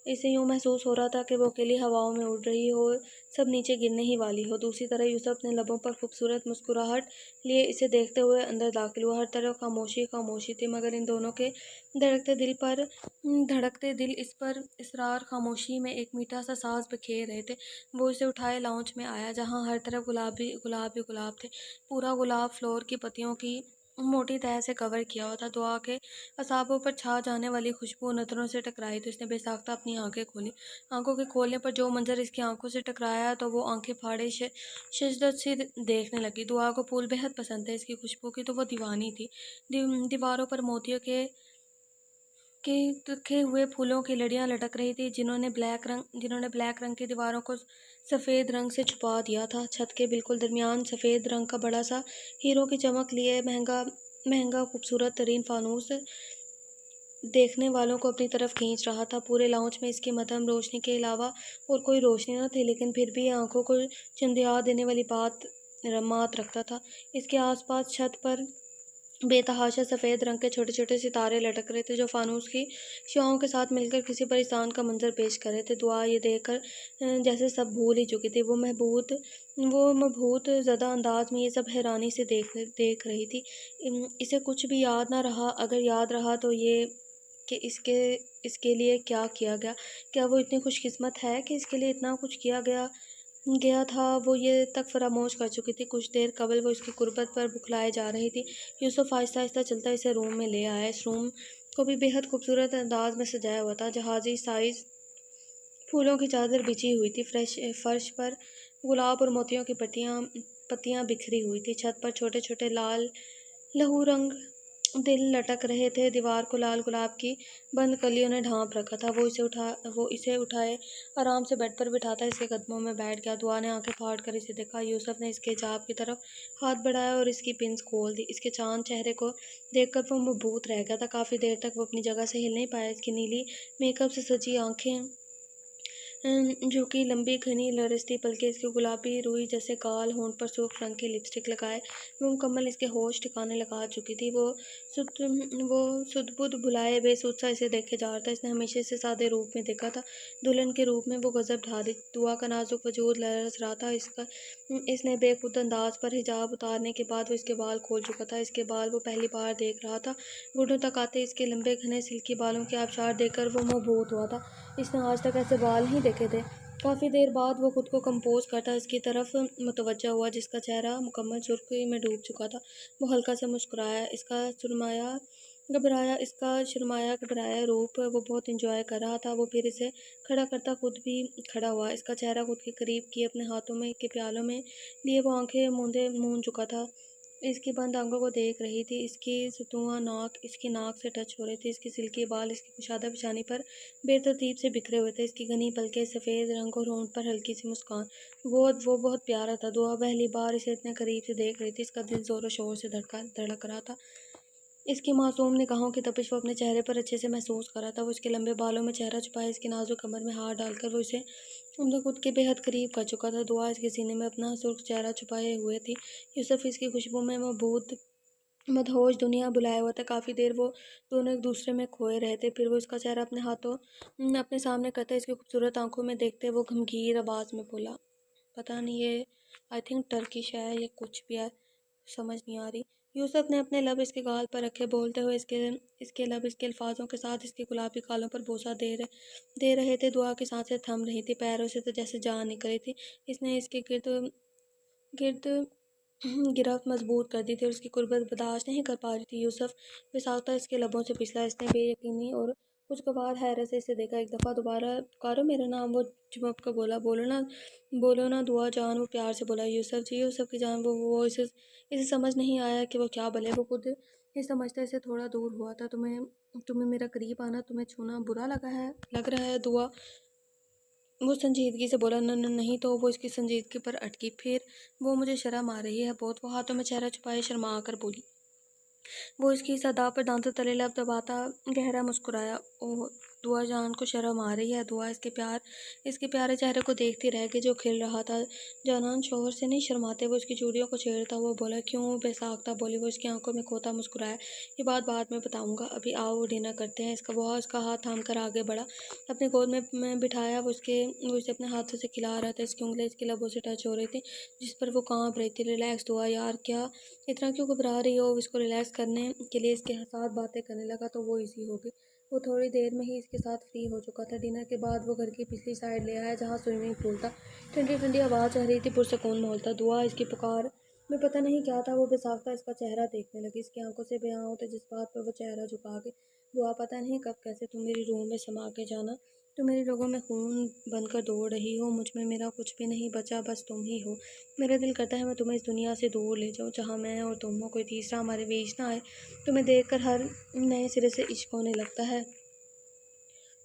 इसे यूँ महसूस हो रहा था कि वो अकेली हवाओं में उड़ रही हो, सब नीचे गिरने ही वाली हो। दूसरी तरफ यूसुफ अपने लबों पर खूबसूरत मुस्कुराहट लिए इसे देखते हुए अंदर दाखिल हुआ। हर तरफ खामोशी थी, मगर इन दोनों के धड़कते दिल इस पर इसरार खामोशी में एक मीठा सा साज बिखेर रहे थे। वो इसे उठाए लाउंज में आया, जहाँ हर तरफ गुलाब थे। पूरा गुलाब फ्लोर की पत्तियों की मोटी तह से कवर किया हुआ था। दुआ के असाबों पर छा जाने वाली खुशबू नजरों से टकराई तो इसने बेसाख्ता अपनी आंखें खोली। आंखों के खोलने पर जो मंजर इसकी आंखों से टकराया तो वो आंखें फाड़े शिद्दत से देखने लगी। दुआ को फूल बेहद पसंद है, इसकी खुशबू की तो वो दीवानी थी। दीवारों पर मोतियों के रखे हुए फूलों की लड़ियां लटक रही थी, जिन्होंने ब्लैक रंग की दीवारों को सफ़ेद रंग से छुपा दिया था। छत के बिल्कुल दरमियान सफ़ेद रंग का बड़ा सा हीरो की चमक लिए महंगा खूबसूरत तरीन फानूस देखने वालों को अपनी तरफ खींच रहा था। पूरे लाउंज में इसकी मध्यम रोशनी के अलावा और कोई रोशनी न थी, लेकिन फिर भी आंखों को चंदिया देने वाली मात रखता था। इसके आसपास छत पर बेतहाशा सफ़ेद रंग के छोटे छोटे सितारे लटक रहे थे, जो फानूस की शुआओं के साथ मिलकर किसी परिस्तान का मंजर पेश कर रहे थे। दुआ ये देखकर जैसे सब भूल ही चुकी थी। वो मबहूत ज़दा अंदाज में ये सब हैरानी से देख रही थी। इसे कुछ भी याद ना रहा। अगर याद रहा तो ये कि इसके लिए क्या किया गया। क्या वो इतनी खुशकिस्मत है कि इसके लिए इतना कुछ किया गया था? वो ये तक फरामोश कर चुकी थी। कुछ देर कबल वो इसकी गुर्बत पर बुखलाए जा रही थी। यूसुफ आहिस्ता आहिस्ता चलता इसे रूम में ले आया। इस रूम को भी बेहद खूबसूरत अंदाज में सजाया हुआ था। जहाजी साइज फूलों की चादर बिछी हुई थी। फर्श पर गुलाब और मोतियों की पत्तियां बिखरी हुई थी। छत पर छोटे छोटे लाल लहू रंग दिल लटक रहे थे। दीवार को लाल गुलाब की बंद कलियों ने ढांप रखा था। वो इसे उठाए आराम से बेड पर बिठाता इसके कदमों में बैठ गया। दुआ ने आंखें फाड़ कर इसे देखा। यूसुफ ने इसके हिजाब की तरफ हाथ बढ़ाया और इसकी पिंस खोल दी। इसके चांद चेहरे को देखकर वो मबहूत रह गया था। काफ़ी देर तक वो अपनी जगह से हिल नहीं पाया। इसकी नीली मेकअप से सजी आंखें जो कि लंबी घनी लरज थी, बल्कि इसके गुलाबी रुई जैसे गाल, होंठ पर सुर्ख रंग की लिपस्टिक लगाए वो मुकम्मल इसके होश ठिकाने लगा चुकी थी। वो सुध-बुध भुलाए बेसुध सा इसे देखे जा रहा था। इसने हमेशा इसे सादे रूप में देखा था, दुल्हन के रूप में वो गजब ढा रही। दुआ का नाजुक वजूद लरस रहा था। इसने बेखुद अंदाज पर हिजाब उतारने के बाद वो इसके बाल खोल चुका था। इसके बाल वो पहली बार देख रहा था। घुटनों तक आते इसके लंबे घने सिल्की बालों के आबशार देखकर वो मबहूत हुआ था। इसने आज तक ऐसे बाल नहीं देखे थे। काफ़ी देर बाद वो खुद को कंपोज करता इसकी तरफ मुतवज्जा हुआ, जिसका चेहरा मुकम्मल सुर्खी में डूब चुका था। वो हल्का से मुस्कुराया। इसका शर्माया घबराया रूप वो बहुत इंजॉय कर रहा था। वो फिर इसे खड़ा करता खुद भी खड़ा हुआ। इसका चेहरा खुद के करीब किए अपने हाथों में के प्यालों में लिए वो आंखें मूंद चुका था। इसकी बंद आंखों को देख रही थी। इसकी सतुआ नाक इसकी नाक से टच हो रही थी। इसके सिल्की बाल इसकी कुशादा बिछानी पर बेतरतीब से बिखरे हुए थे। इसकी घनी पलकें सफ़ेद रंग और होंठ पर हल्की सी मुस्कान। वो बहुत प्यारा था। दुआ पहली बार इसे इतने करीब से देख रही थी। इसका दिल ज़ोर शोर से धड़क रहा था। इसकी मासूम निगाहों की तपिश वो अपने चेहरे पर अच्छे से महसूस कर रहा था। वो इसके लंबे बालों में चेहरा छुपाए इसकी नाजुक कमर में हाथ डालकर वो इसे अपने खुद के बेहद करीब कर चुका था। दुआ इसके सीने में अपना सुर्ख चेहरा छुपाए हुए थी। यूसुफ इसकी खुशबू में मबहूत मदहोश दुनिया बुलाए हुआ था। काफ़ी देर वो दोनों एक दूसरे में खोए रहे थे। फिर वो इसका चेहरा अपने हाथों अपने सामने करते इसकी खूबसूरत आंखों में देखते वो गंभीर आवाज़ में बोला, पता नहीं ये आई थिंक टर्किश है, ये कुछ भी है, समझ नहीं आ रही। यूसुफ ने अपने लब इसके गाल पर रखे, बोलते हुए इसके लब इसके अल्फाजों के साथ इसके गुलाबी गालों पर बोसा दे रहे थे। दुआ की सांसें थम रही थी, पैरों से तो जैसे जान निकल रही थी। इसने इसके गिर्द गिर्द गिरफ्त मजबूत कर दी थी और उसकी कुर्बत बर्दाश्त नहीं कर पा रही थी। यूसुफ बेसाख्ता इसके लबों से फिसला। इसने बेयकीनी और खुशगवार हैरत से इसे देखा। एक दफ़ा दोबारा पुकारो मेरा नाम, वो चुप कर बोला। बोलो ना दुआ जान, वो प्यार से बोला। यूसुफ जी, यूसुफ की जान। वो इसे समझ नहीं आया कि वो क्या बोले। वो खुद ये समझता इसे थोड़ा दूर हुआ था। तुम्हें मेरा करीब आना, तुम्हें छूना बुरा लग रहा है दुआ, वो संजीदगी से बोला। न नहीं तो वो इसकी संजीदगी पर अटकी। फिर वो मुझे शर्म आ रही है बहुत, वो हाथों में चेहरा छुपाए शर्मा कर बोली। वो इसकी इस अदा पर दांतों तले लब दबाता गहरा मुस्कुराया। ओह दुआ जान को शर्म आ रही है। दुआ इसके प्यारे चेहरे को देखती रह गई जो खिल रहा था। जानान शोहर से नहीं शर्माते। वो इसकी चूड़ियों को छेड़ता हुआ बोला। क्यों बेसाख्ता बोली वो इसकी आंखों में खोता मुस्कुराया। ये बात बाद में बताऊंगा, अभी आओ डिनर करते हैं। इसका हाथ थाम कर आगे बढ़ा, अपनी गोद में बिठाया। वो इसे अपने हाथों से खिला रहा था। इसकी उंगलियां इसके लबों से टच हो रही थी, जिस पर वो कांप रही थी। रिलैक्स दुआ यार, क्या इतना क्यों घबरा रही हो। इसको रिलैक्स करने के लिए इसके साथ बातें करने लगा तो वो इजी हो गई। वो थोड़ी देर में ही इसके साथ फ्री हो चुका था। डिनर के बाद वो घर की पिछली साइड ले आया जहाँ स्विमिंग पूल था। ठंडी ठंडी आवाज़ आ रही थी, पुरसकून माहौल था। दुआ इसकी पुकार में पता नहीं क्या था, वो बेसाख्ता इसका चेहरा देखने लगी। इसकी आंखों से बयां होते जज्बात पर वो चेहरा झुका के। दुआ पता नहीं कब कैसे तुम मेरी रूह में समा के जाना, तुम मेरी लोगों में खून बनकर दौड़ रही हो। मुझ में मेरा कुछ भी नहीं बचा, बस तुम ही हो। मेरा दिल करता है मैं तुम्हें इस दुनिया से दूर ले जाऊँ, जहाँ मैं और तुम हो, कोई तीसरा हमारे बीच ना आए। तुम्हें देखकर हर नए सिरे से इश्क होने लगता है।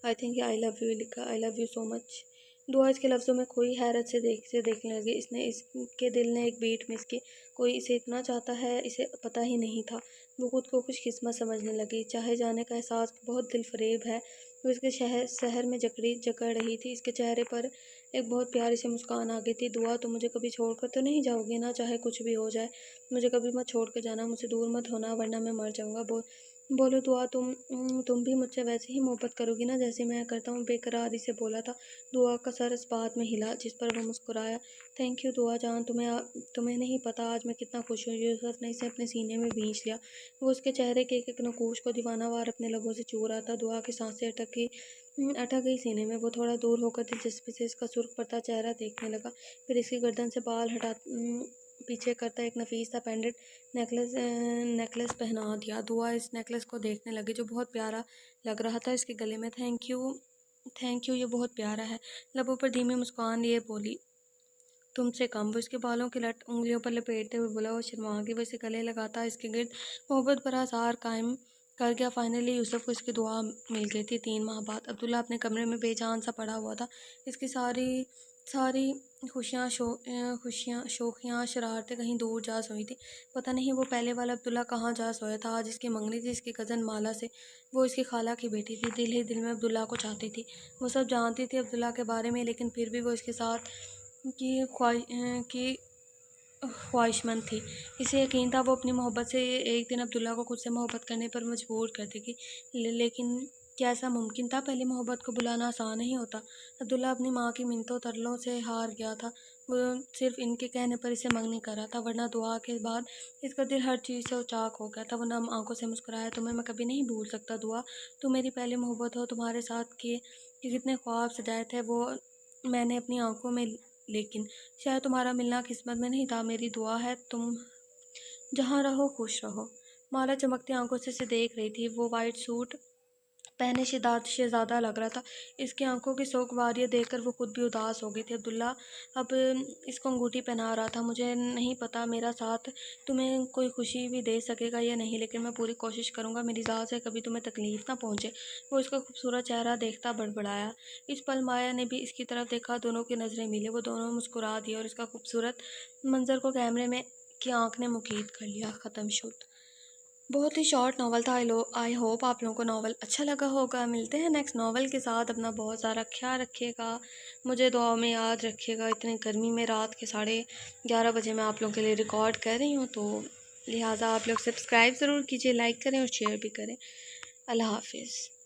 I think I love you लिखा, I love you so much. दुआ इसके लफ्ज़ों में खोई हैरत से देखने लगी। इसके दिल ने एक बीट मिस की। कोई इसे इतना चाहता है, इसे पता ही नहीं था। वो खुद को खुशकिस्मत समझने लगी। चाहे जाने का एहसास बहुत दिलफरेब है। वो इसके शहर में जकड़ रही थी। इसके चेहरे पर एक बहुत प्यारी सी मुस्कान आ गई थी। दुआ तुम मुझे कभी छोड़कर तो नहीं जाओगी ना, चाहे कुछ भी हो जाए। मुझे कभी मत छोड़ कर जाना, मुझसे दूर मत होना, वरना मैं मर जाऊँगा। बोलो दुआ, तुम भी मुझसे वैसे ही मोहब्बत करोगी ना जैसे मैं करता हूँ, बेकरारी से बोला था। दुआ का सर इस बात में हिला, जिस पर वो मुस्कुराया। थैंक यू दुआ जान, तुम्हें नहीं पता आज मैं कितना खुश हूँ। यूसुफ ने इसे अपने सीने में भींच लिया। वो उसके चेहरे के एक नकूश को दीवानावार अपने लबों से छू रहा था। दुआ की सांसें अटक गई सीने में। वो थोड़ा दूर होकर दिलचस्पी से इसका सुर्ख पड़ता चेहरा देखने लगा। फिर इसकी गर्दन से बाल हटा पीछे करता एक नफीस सा पेंडेंट नेकलेस पहना दिया। दुआ इस नेकलेस को देखने लगी जो बहुत प्यारा लग रहा था इसके गले में। थैंक यू, ये बहुत प्यारा है। लबों पर धीमी मुस्कान लिए बोली। तुमसे कम। वो इसके बालों की लट उंगलियों पर लपेटते हुए बोला। वो शर्मा गई। वो इसे गले लगाता इसके गिर्द मोहब्बत भरा सार कायम कर गया। फाइनली यूसुफ को इसकी दुआ मिल गई थी 3 माह बाद। अब्दुल्ला अपने कमरे में बेजान सा पड़ा हुआ था। इसकी सारी खुशियाँ शोखियाँ शरारतें कहीं दूर जा सोई थी। पता नहीं वो पहले वाला अब्दुल्ला कहाँ जा सोया था। आज इसकी मंगनी थी इसकी कज़न माला से। वो इसकी खाला की बेटी थी। दिल ही दिल में अब्दुल्ला को चाहती थी। वो सब जानती थी अब्दुल्ला के बारे में, लेकिन फिर भी वो इसके साथ की ख्वाहिशमंद थी। इसे यकीन था वो अपनी मोहब्बत से एक दिन अब्दुल्ला को खुद से मोहब्बत करने पर मजबूर कर देगी। लेकिन क्या ऐसा मुमकिन था? पहली मोहब्बत को बुलाना आसान नहीं होता। अब्दुल्ला अपनी माँ की मिन्नतों तरलों से हार गया था। वो सिर्फ इनके कहने पर इसे मंगनी कर रहा था, वरना दुआ के बाद इसका दिल हर चीज़ से उचाक हो गया था। वो नम आंखों से मुस्कुराया, तुम्हें मैं कभी नहीं भूल सकता दुआ। तुम मेरी पहली मोहब्बत हो। तुम्हारे साथ के कितने ख्वाब सजाए थे वो मैंने अपनी आंखों में, लेकिन शायद तुम्हारा मिलना किस्मत में नहीं था। मेरी दुआ है तुम जहाँ रहो खुश रहो। माला चमकती आंखों से इसे देख रही थी। वो वाइट सूट पहने शहजादा लग रहा था। इसकी आंखों की सोगवारियाँ देखकर वो खुद भी उदास हो गई थी। अब्दुल्ला अब इसको अंगूठी पहना रहा था। मुझे नहीं पता मेरा साथ तुम्हें कोई खुशी भी दे सकेगा या नहीं, लेकिन मैं पूरी कोशिश करूँगा मेरी ज़ात से कभी तुम्हें तकलीफ़ ना पहुँचे। वो इसका खूबसूरत चेहरा देखता बड़बड़ाया। इस पल माया ने भी इसकी तरफ देखा। दोनों की नज़रें मिले। वो दोनों मुस्कुरा दिए और इसका खूबसूरत मंजर को कैमरे में की आँख ने मुकीद कर लिया। ख़त्म शुद। बहुत ही शॉर्ट नावल था। आई होप आप लोगों को नावल अच्छा लगा होगा। मिलते हैं नेक्स्ट नावल के साथ। अपना बहुत सारा ख्याल रखिएगा, मुझे दुआ में याद रखिएगा। इतनी गर्मी में रात के 11:30 बजे मैं आप लोगों के लिए रिकॉर्ड कर रही हूँ, तो लिहाजा आप लोग सब्सक्राइब ज़रूर कीजिए, लाइक करें और शेयर भी करें। अल्लाह हाफिज़।